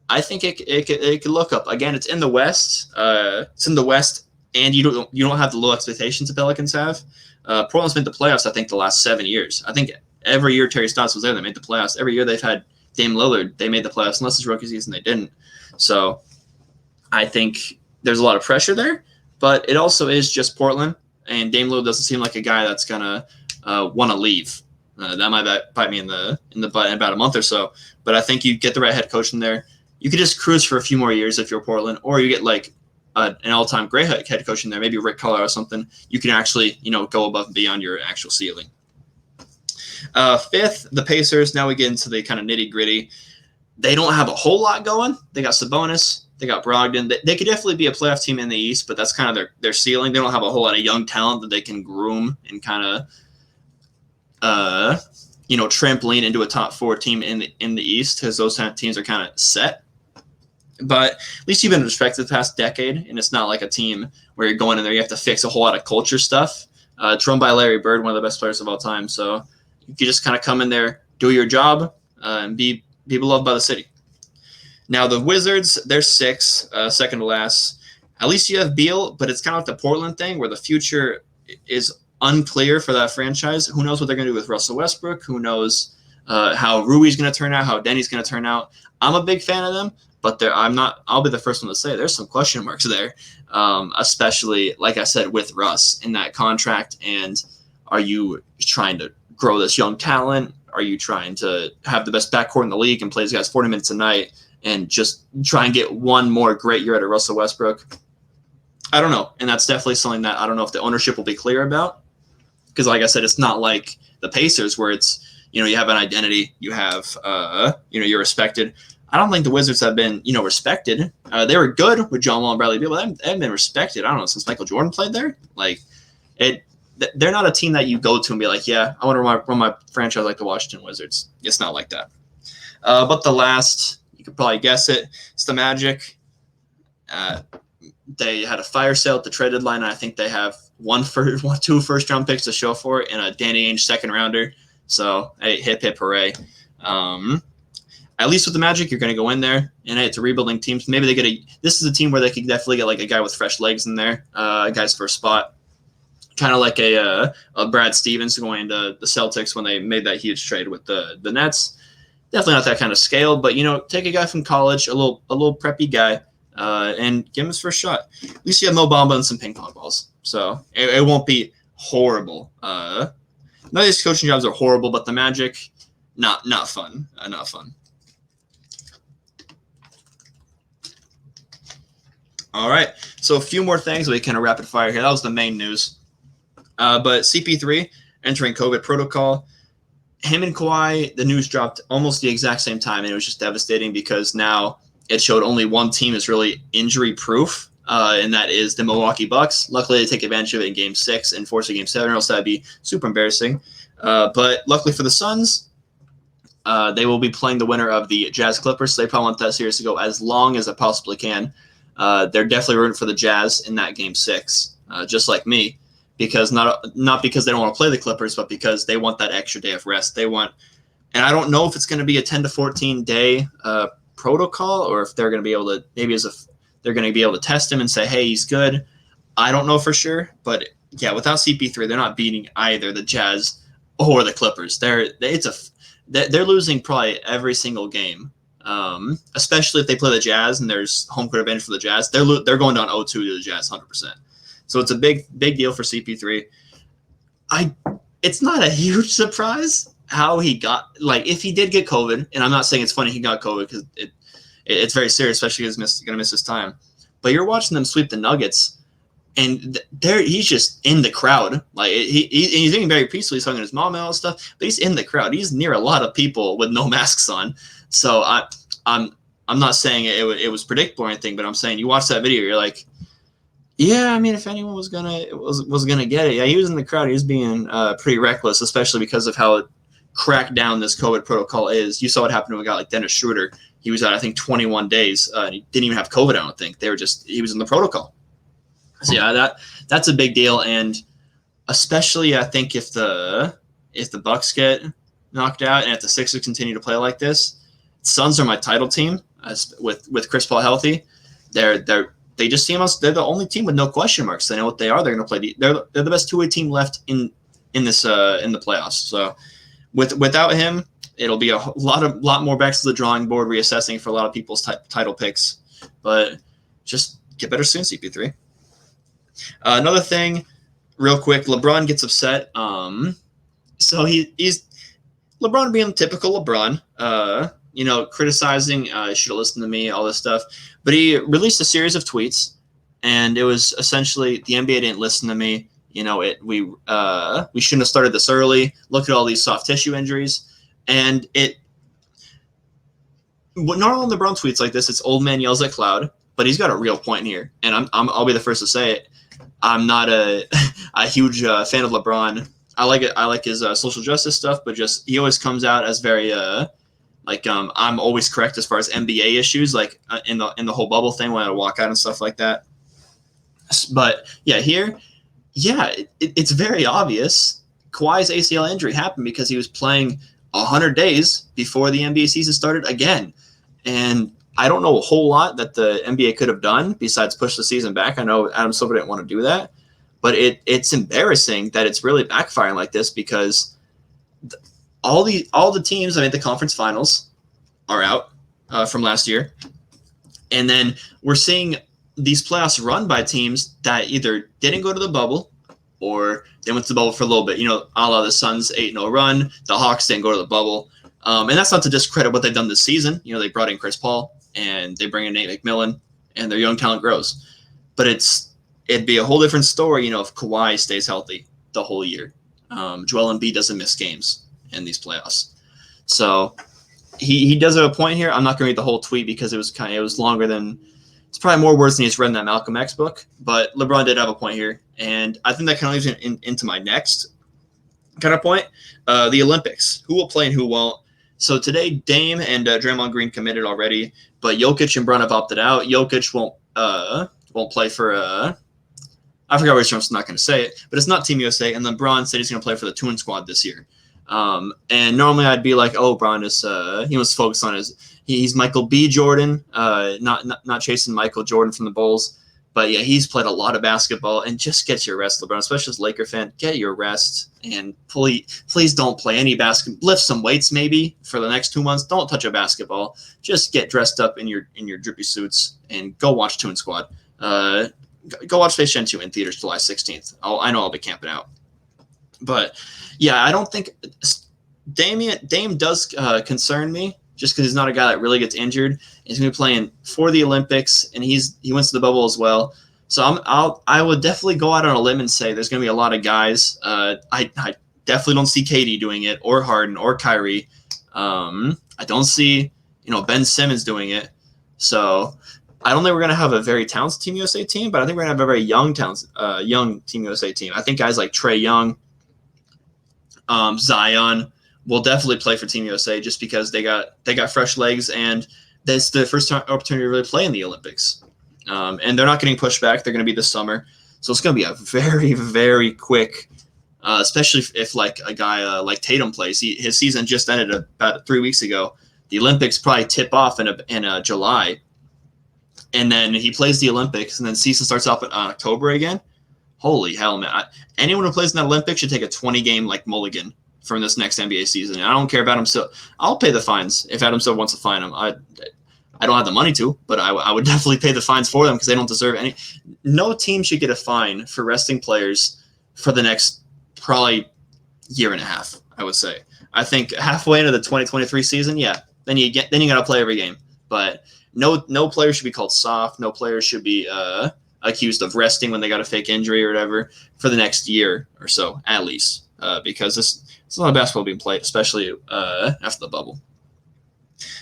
[SPEAKER 1] I think it could look up. Again, it's in the West. And you don't have the low expectations the Pelicans have. Portland's made the playoffs, I think, the last 7 years. I think every year Terry Stotts was there, they made the playoffs. Every year they've had Dame Lillard, they made the playoffs. Unless it's rookie season, they didn't. So I think there's a lot of pressure there. But it also is just Portland, and Dame Lillard doesn't seem like a guy that's gonna want to leave. That might bite me in the butt in about a month or so. But I think you get the right head coach in there. You could just cruise for a few more years if you're Portland, or you get like an all-time great head coach in there, maybe Rick Carlisle or something. You can actually go above and beyond your actual ceiling. 5th, the Pacers. Now we get into the kind of nitty-gritty. They don't have a whole lot going. They got Sabonis. They got Brogdon. They could definitely be a playoff team in the East, but that's kind of their ceiling. They don't have a whole lot of young talent that they can groom and kind of trampoline into a top 4 team in the East, because those teams are kind of set. But at least you've been respected the past decade, and it's not like a team where you're going in there, you have to fix a whole lot of culture stuff. It's run by Larry Bird, one of the best players of all time. So you can just kind of come in there, do your job, and be beloved by the city. Now the Wizards, they're 6, second to last. At least you have Beal, but it's kind of like the Portland thing where the future is unclear for that franchise. Who knows what they're going to do with Russell Westbrook? Who knows how Rui's going to turn out, how Denny's going to turn out. I'm a big fan of them, but I'll be the first one to say there's some question marks there, especially, like I said, with Russ in that contract. And are you trying to grow this young talent? Are you trying to have the best backcourt in the league and play these guys 40 minutes a night and just try and get one more great year out of Russell Westbrook? I don't know. And that's definitely something that I don't know if the ownership will be clear about. Because, like I said, it's not like the Pacers where it's, you have an identity, you have, you're respected. I don't think the Wizards have been, respected. They were good with John Wall and Bradley Beal, but they haven't been respected, I don't know, since Michael Jordan played there. Like, they're not a team that you go to and be like, yeah, I want to run my franchise like the Washington Wizards. It's not like that. But the last, you could probably guess it, it's the Magic. They had a fire sale at the trade deadline, and I think they have 2 first-round picks to show for it and a Danny Ainge second-rounder. So, hey, hip, hip, hooray. At least with the Magic, you're going to go in there, and hey, it's a rebuilding team. So maybe this is a team where they could definitely get like a guy with fresh legs in there, guy's first spot. Kind of like a Brad Stevens going to the Celtics when they made that huge trade with the Nets. Definitely not that kind of scale, but, take a guy from college, a little preppy guy, and give him his first shot. At least you have Mo Bamba and some ping pong balls. So it won't be horrible. None of these coaching jobs are horrible, but the Magic, not fun. Not fun. All right, so a few more things. We kind of rapid fire here. That was the main news. But CP3 entering COVID protocol. Him and Kawhi, the news dropped almost the exact same time, and it was just devastating because now it showed only one team is really injury-proof, and that is the Milwaukee Bucks. Luckily, they take advantage of it in Game 6 and force a Game 7, or else that'd be super embarrassing. But luckily for the Suns, They will be playing the winner of the Jazz Clippers. So they probably want that series to go as long as it possibly can. They're definitely rooting for the Jazz in that game 6, just like me, because not because they don't want to play the Clippers, but because they want that extra day of rest. They want, and I don't know if it's going to be a 10 to 14 day protocol, or if they're going to be able to, maybe they're going to be able to test him and say, hey, he's good. I don't know for sure, but yeah, without CP3, they're not beating either the Jazz or the Clippers. They're losing probably every single game, especially if they play the Jazz and there's home court advantage for the Jazz. They're going down 0-2 to the Jazz 100%. So it's a big deal for CP3. It's not a huge surprise how he got, like, if he did get COVID, and I'm not saying it's funny he got COVID because it's very serious, especially because he's going to miss his time. But you're watching them sweep the Nuggets, and he's just in the crowd. Like he's being very peaceful. He's talking to his mom and all that stuff, but he's in the crowd. He's near a lot of people with no masks on. So I'm not saying it was predictable or anything, but I'm saying you watch that video, you're like, yeah, I mean, if anyone was gonna get it, yeah, he was in the crowd. He was being pretty reckless, especially because of how cracked down this COVID protocol is. You saw what happened to a guy like Dennis Schroeder. He was out, I think, 21 days. And he didn't even have COVID, I don't think. He was in the protocol. So yeah, that's a big deal, and especially I think if the Bucks get knocked out and if the Sixers continue to play like this, Suns are my title team with Chris Paul healthy. They just seem they're the only team with no question marks. They know what they are. They're going to play. They're the best two-way team left in the playoffs. So without him, it'll be a lot more back to the drawing board, reassessing for a lot of people's title picks. But just get better soon, CP3. Another thing, real quick, LeBron gets upset. So he's LeBron being typical LeBron, criticizing, should have listened to me, all this stuff. But he released a series of tweets, and it was essentially the NBA didn't listen to me. We shouldn't have started this early. Look at all these soft tissue injuries, and normally LeBron tweets like this. It's old man yells at cloud, but he's got a real point here, and I'll be the first to say it. I'm not a huge fan of LeBron. I like his social justice stuff, but just he always comes out as very I'm always correct as far as NBA issues, like in the whole bubble thing when I walk out and stuff like that. But yeah, here, it's very obvious. Kawhi's ACL injury happened because he was playing 100 days before the NBA season started again, and I don't know a whole lot that the NBA could have done besides push the season back. I know Adam Silver didn't want to do that, but it's embarrassing that it's really backfiring like this because all the teams that made the conference finals are out from last year, and then we're seeing these playoffs run by teams that either didn't go to the bubble or they went to the bubble for a little bit. A la the Suns 8-0 run, the Hawks didn't go to the bubble, and that's not to discredit what they've done this season. They brought in Chris Paul, and they bring in Nate McMillan, and their young talent grows. But it'd be a whole different story, if Kawhi stays healthy the whole year. Joel Embiid doesn't miss games in these playoffs. So he does have a point here. I'm not going to read the whole tweet because it was longer than – it's probably more words than he's read in that Malcolm X book. But LeBron did have a point here, and I think that kind of leads into my next kind of point, the Olympics. Who will play and who won't? So today, Dame and Draymond Green committed already, but Jokic and Brun have opted out. Jokic won't play for I forgot which one. I'm not going to say it, but it's not Team USA. And then Bron said he's going to play for the Twin Squad this year. And normally I'd be like, oh, Bron is he was focused on he's Michael B. Jordan, not chasing Michael Jordan from the Bulls. But yeah, he's played a lot of basketball, and just get your rest, LeBron, especially as a Laker fan. Get your rest, and please don't play any basketball. Lift some weights maybe for the next 2 months. Don't touch a basketball. Just get dressed up in your drippy suits and go watch Toon Squad. Go watch Space Jam 2 in theaters July 16th. I know I'll be camping out. But yeah, I don't think Dame does concern me. Just because he's not a guy that really gets injured. He's going to be playing for the Olympics, and he went to the bubble as well. So I would definitely go out on a limb and say there's going to be a lot of guys. I definitely don't see KD doing it, or Harden, or Kyrie. I don't see Ben Simmons doing it. So I don't think we're going to have a very talented Team USA team, but I think we're going to have a very young Team USA team. I think guys like Trae Young, Zion will definitely play for Team USA just because they got fresh legs, and that's the first opportunity to really play in the Olympics. And they're not getting pushed back. They're going to be this summer. So it's going to be a very, very quick, especially if like a guy like Tatum plays. His season just ended about 3 weeks ago. The Olympics probably tip off in July. And then he plays the Olympics, and then season starts off in October again. Holy hell, man. Anyone who plays in the Olympics should take a 20-game like mulligan from this next NBA season. I don't care about him. So I'll pay the fines if Adam Silver wants to fine him. I don't have the money to, but I would definitely pay the fines for them because they don't deserve any. No team should get a fine for resting players for the next probably year and a half, I would say. I think halfway into the 2023 season, yeah, then you got to play every game. But no player should be called soft. No player should be accused of resting when they got a fake injury or whatever for the next year or so, at least, because it's a lot of basketball being played, especially after the bubble.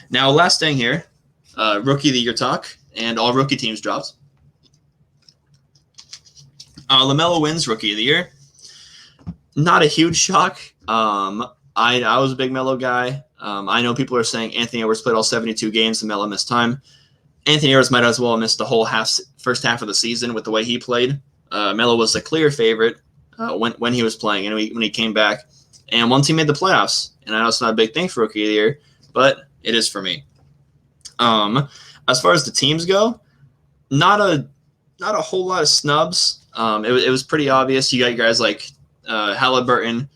[SPEAKER 1] Now, last thing here, Rookie of the Year talk, and all rookie teams dropped. LaMelo wins Rookie of the Year. Not a huge shock. I was a big Melo guy. I know people are saying Anthony Edwards played all 72 games and Melo missed time. Anthony Edwards might as well have missed the whole first half of the season with the way he played. Melo was the clear favorite when he was playing and when he came back. And once he made the playoffs, and I know it's not a big thing for Rookie of the Year, but it is for me. As far as the teams go, not a whole lot of snubs. It was pretty obvious. You got guys like Halliburton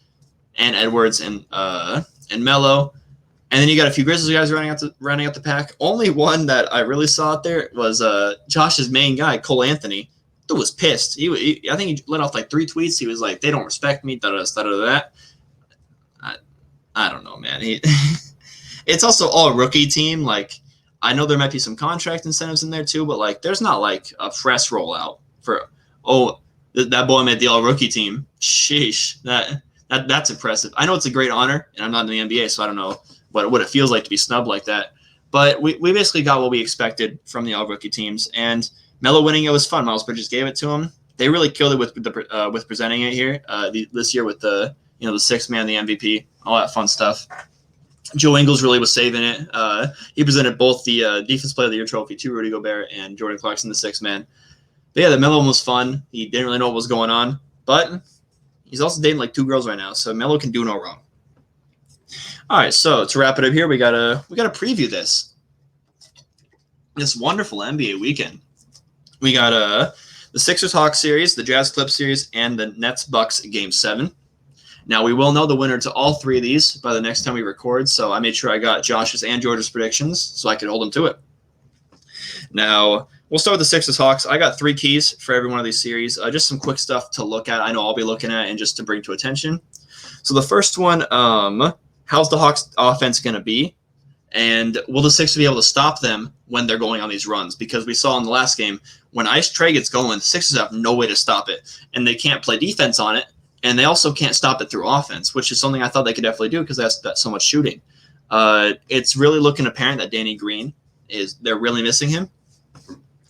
[SPEAKER 1] and Edwards and Melo. And then you got a few Grizzlies guys running out the pack. Only one that I really saw out there was Josh's main guy, Cole Anthony. Dude was pissed. I think he let off like 3 tweets. He was like, "They don't respect me." That. I don't know, man. It's also all rookie team. Like, I know there might be some contract incentives in there too, but like, there's not like a press rollout for that boy made the all rookie team. Sheesh, that's impressive. I know it's a great honor, and I'm not in the NBA, so I don't know what it feels like to be snubbed like that. But we basically got what we expected from the all rookie teams, and Melo winning it was fun. Miles Bridges gave it to him. They really killed it with presenting it here this year with the sixth man, the MVP, all that fun stuff. Joe Ingles really was saving it. He presented both the Defense Player of the Year trophy to Rudy Gobert and Jordan Clarkson, the sixth man. But yeah, the Melo one was fun. He didn't really know what was going on, but he's also dating like 2 girls right now, so Melo can do no wrong. All right, so to wrap it up here, we gotta preview this wonderful NBA weekend. We got the Sixers-Hawks series, the Jazz-Clips series, and the Nets-Bucks Game 7. Now, we will know the winner to all 3 of these by the next time we record, so I made sure I got Josh's and George's predictions so I could hold them to it. Now, we'll start with the Sixers-Hawks. I got 3 keys for every one of these series, just some quick stuff to look at. I know I'll be looking at and just to bring to attention. So the first one, how's the Hawks offense going to be? And will the Sixers be able to stop them when they're going on these runs? Because we saw in the last game, when Ice Trae gets going, the Sixers have no way to stop it. And they can't play defense on it. And they also can't stop it through offense, which is something I thought they could definitely do because that's so much shooting. It's really looking apparent that Danny Green they're really missing him.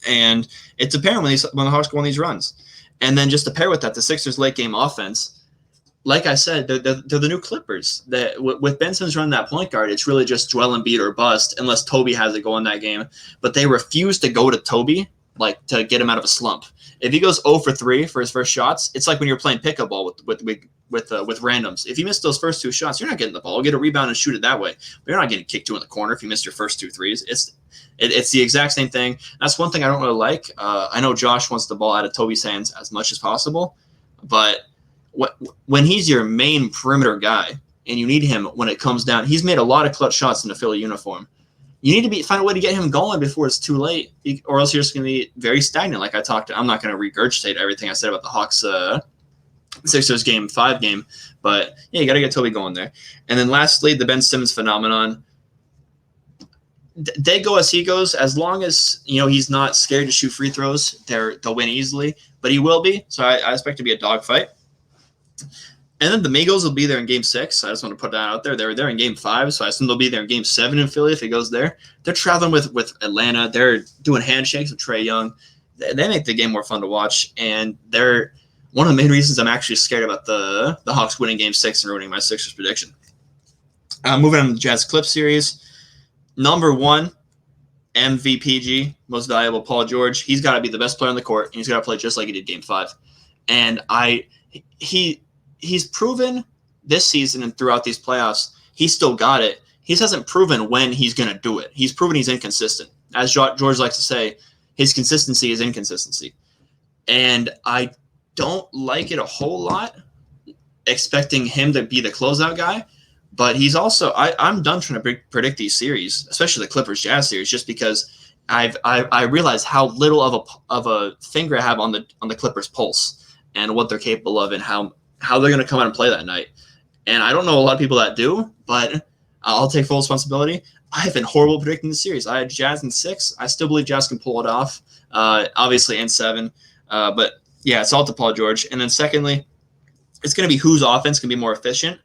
[SPEAKER 1] And it's apparent when the Hawks go on these runs. And then just to pair with that, the Sixers' late game offense, like I said, they're the new Clippers. With Ben Simmons running that point guard, it's really just Joel Embiid or bust unless Toby has it going that game. But they refuse to go to Toby to get him out of a slump. If he goes 0 for 3 for his first shots, it's like when you're playing pickup ball with randoms. If you miss those first 2 shots, you're not getting the ball. Get a rebound and shoot it that way. But you're not getting kicked to in the corner if you miss your first 2 threes. It's the exact same thing. That's one thing I don't really like. I know Josh wants the ball out of Toby's hands as much as possible, but when he's your main perimeter guy and you need him when it comes down, he's made a lot of clutch shots in the Philly uniform. You need to find a way to get him going before it's too late, or else you're just going to be very stagnant. Like I'm not going to regurgitate everything I said about the Hawks Sixers Game 5 game, but yeah, you got to get Toby going there. And then lastly, the Ben Simmons phenomenon. They go as he goes, as long as he's not scared to shoot free throws. They'll win easily, but he will be. So I expect it to be a dogfight. And then the Migos will be there in Game 6. I just want to put that out there. They were there in Game 5, so I assume they'll be there in Game 7 in Philly if it goes there. They're traveling with Atlanta. They're doing handshakes with Trae Young. They make the game more fun to watch, and they're one of the main reasons I'm actually scared about the Hawks winning Game 6 and ruining my Sixers prediction. Moving on to the Jazz Clip series. Number 1, MVPG, most valuable, Paul George. He's got to be the best player on the court, and he's got to play just like he did Game 5. And he's proven this season and throughout these playoffs, he's still got it. He just hasn't proven when he's going to do it. He's proven he's inconsistent. As George likes to say, his consistency is inconsistency. And I don't like it a whole lot, expecting him to be the closeout guy. But he's also I'm done trying to predict these series, especially the Clippers Jazz series, just because I realize how little of a finger I have on the Clippers pulse and what they're capable of and how they're going to come out and play that night. And I don't know a lot of people that do, but I'll take full responsibility. I have been horrible predicting the series. I had Jazz in 6. I still believe Jazz can pull it off, obviously in 7. But yeah, it's all to Paul George. And then secondly, it's going to be whose offense can be more efficient.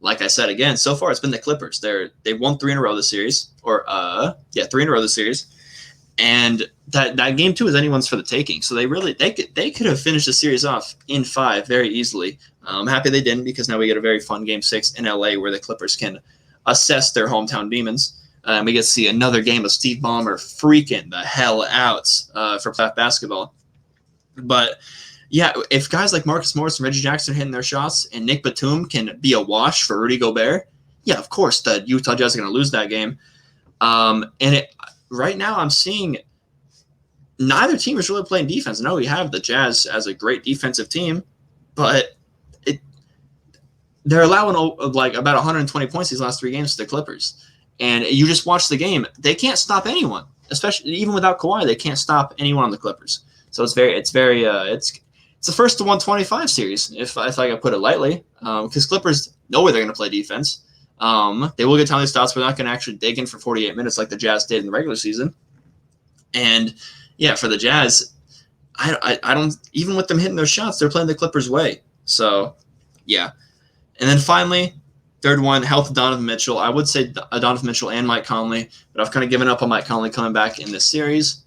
[SPEAKER 1] Like I said, again, so far it's been the Clippers. They've won 3 in a row this series, 3 in a row this series, and that game 2 is anyone's for the taking. So they could have finished the series off in 5 very easily. I'm happy they didn't, because now we get a very fun Game 6 in LA where the Clippers can assess their hometown demons, and we get to see another game of Steve Ballmer freaking the hell out for playoff basketball. But yeah, if guys like Marcus Morris and Reggie Jackson are hitting their shots and Nick Batum can be a wash for Rudy Gobert, yeah, of course the Utah Jazz are going to lose that game. Right now I'm seeing neither team is really playing defense. I know we have the Jazz as a great defensive team, but they're allowing like about 120 points these last 3 games to the Clippers. And you just watch the game. They can't stop anyone, especially even without Kawhi. They can't stop anyone on the Clippers. So it's the first to 125 series, if I could put it lightly, because Clippers know where they're going to play defense. They will get timely stops, but they're not going to actually dig in for 48 minutes like the Jazz did in the regular season. And yeah, for the Jazz, I don't, even with them hitting their shots, they're playing the Clippers' way. So yeah. And then finally, third one, health of Donovan Mitchell. I would say Donovan Mitchell and Mike Conley, but I've kind of given up on Mike Conley coming back in this series.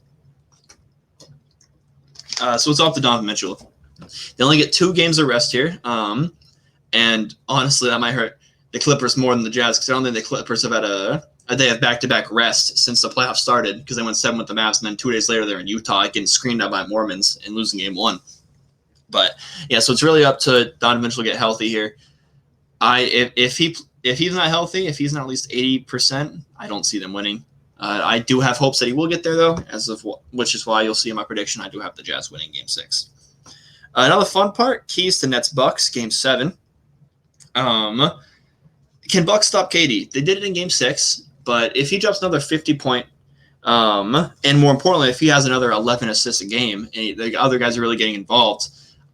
[SPEAKER 1] So it's off to Donovan Mitchell. They only get 2 games of rest here. And honestly, that might hurt the Clippers more than the Jazz, because I don't think the Clippers have had a day of back-to-back rest since the playoffs started, because they went 7 with the Mavs, and then 2 days later they're in Utah getting screened out by Mormons and losing game 1. But yeah, so it's really up to Donovan Mitchell to get healthy here. If he's not healthy, if he's not at least 80%, I don't see them winning. I do have hopes that he will get there, though, which is why you'll see in my prediction I do have the Jazz winning Game 6. Another fun part, keys to Nets-Bucks, Game 7. Can Bucks stop KD? They did it in Game 6, but if he drops another 50-point, and more importantly, if he has another 11 assists a game, and the other guys are really getting involved,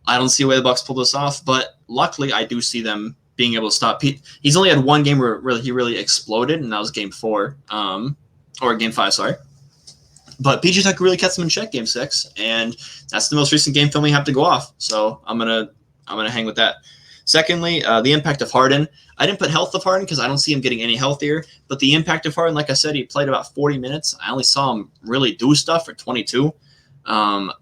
[SPEAKER 1] I don't see a way the Bucks pull this off, but luckily I do see them being able to stop. He's only had 1 game where he really exploded, and that was Game 4, or Game 5, sorry. But PJ Tucker really kept them in check Game 6, and that's the most recent game film we have to go off. So I'm gonna hang with that. Secondly, the impact of Harden. I didn't put health of Harden because I don't see him getting any healthier. But the impact of Harden, like I said, he played about 40 minutes. I only saw him really do stuff for 22. I'm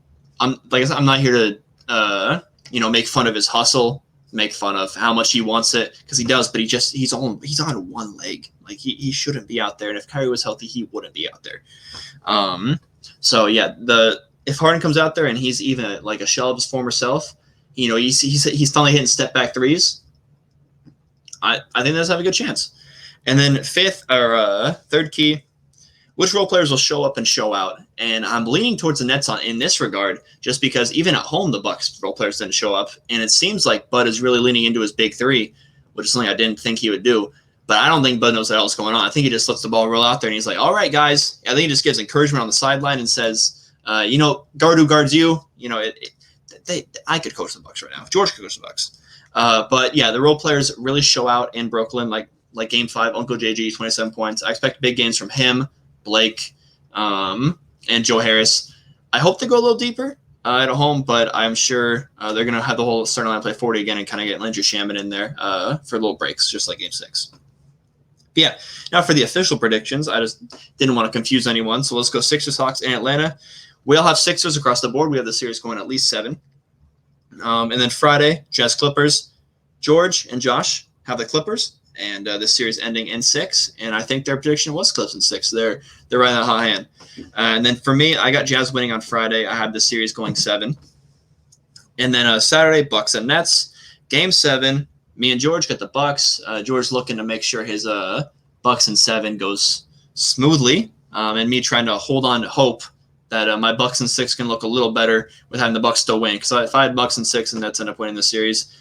[SPEAKER 1] not here to make fun of his hustle, make fun of how much he wants it, because he does. But he's on 1 leg. Like he shouldn't be out there. And if Kyrie was healthy, he wouldn't be out there. So yeah, if Harden comes out there and he's even like a shell of his former self, he's finally hitting step back threes, I think that's have a good chance. And then third key, which role players will show up and show out? And I'm leaning towards the Nets in this regard, just because even at home the Bucks role players didn't show up, and it seems like Bud is really leaning into his big 3, which is something I didn't think he would do. But I don't think Bud knows what else going on. I think he just lets the ball roll out there, and he's like, all right, guys. I think he just gives encouragement on the sideline and says, guard who guards you. I could coach the Bucks right now. George could coach the Bucks. But yeah, the role players really show out in Brooklyn, like Game 5, Uncle JG, 27 points. I expect big games from him, Blake, and Joe Harris. I hope they go a little deeper at home, but I'm sure they're going to have the whole starting line play 40 again and kind of get Landry Shaman in there for little breaks, just like Game 6. But yeah, now for the official predictions, I just didn't want to confuse anyone, so let's go Sixers, Hawks, and Atlanta. We all have Sixers across the board. We have the series going at least 7. And then Friday, Jazz, Clippers. George and Josh have the Clippers. and this series ending in 6. And I think their prediction was Clips in 6. They're right in the hot hand. And then for me, I got Jazz winning on Friday. I had the series going 7. And then Saturday, Bucks and Nets, Game 7. Me and George got the Bucks. George looking to make sure his Bucks in 7 goes smoothly, and me trying to hold on to hope that my Bucks in 6 can look a little better with having the Bucks still win. Because if I had Bucks in 6 and Nets end up winning the series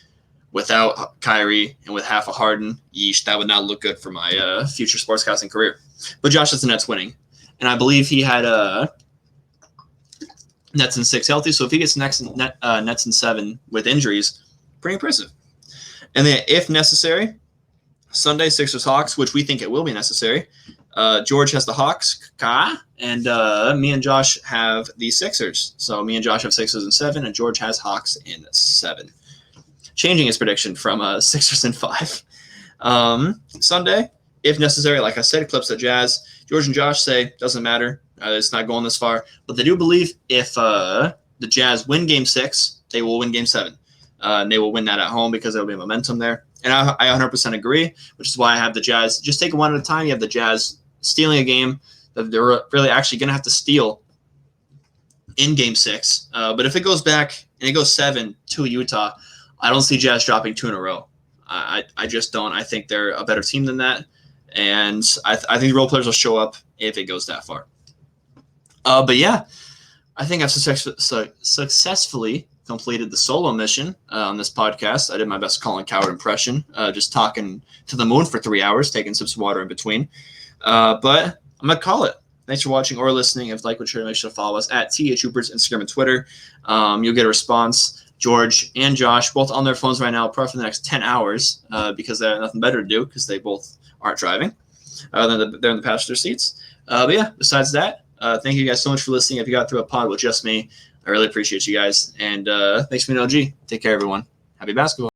[SPEAKER 1] without Kyrie and with half a Harden, yeesh, that would not look good for my future sportscasting career. But Josh has the Nets winning, and I believe he had Nets in 6 healthy. So if he gets Nets in 7 with injuries, pretty impressive. And then, if necessary, Sunday, Sixers-Hawks, which we think it will be necessary. George has the Hawks, and me and Josh have the Sixers. So me and Josh have Sixers in 7, and George has Hawks in 7. Changing his prediction from Sixers in 5. Sunday, if necessary, like I said, Clips at Jazz. George and Josh say doesn't matter. It's not going this far. But they do believe if the Jazz win Game 6, they will win Game 7. And they will win that at home because there will be momentum there. And I 100% agree, which is why I have the Jazz. Just take it one at a time. You have the Jazz stealing a game that they're really actually going to have to steal in Game 6. But if it goes back and it goes 7 to Utah, I don't see Jazz dropping 2 in a row. I just don't. I think they're a better team than that. And I think the role players will show up if it goes that far. But yeah, I think I've successfully completed the solo mission on this podcast. I did my best Colin Coward impression, just talking to the moon for 3 hours, taking sips of water in between. But I'm going to call it. Thanks for watching or listening. If you like what you're doing, make sure to follow us at THHoopers, Instagram and Twitter. You'll get a response. George and Josh, both on their phones right now, probably for the next 10 hours because they have nothing better to do because they both aren't driving. They're in the passenger seats. But yeah, besides that, thank you guys so much for listening. If you got through a pod with just me, I really appreciate you guys. And thanks for being OG. Take care, everyone. Happy basketball.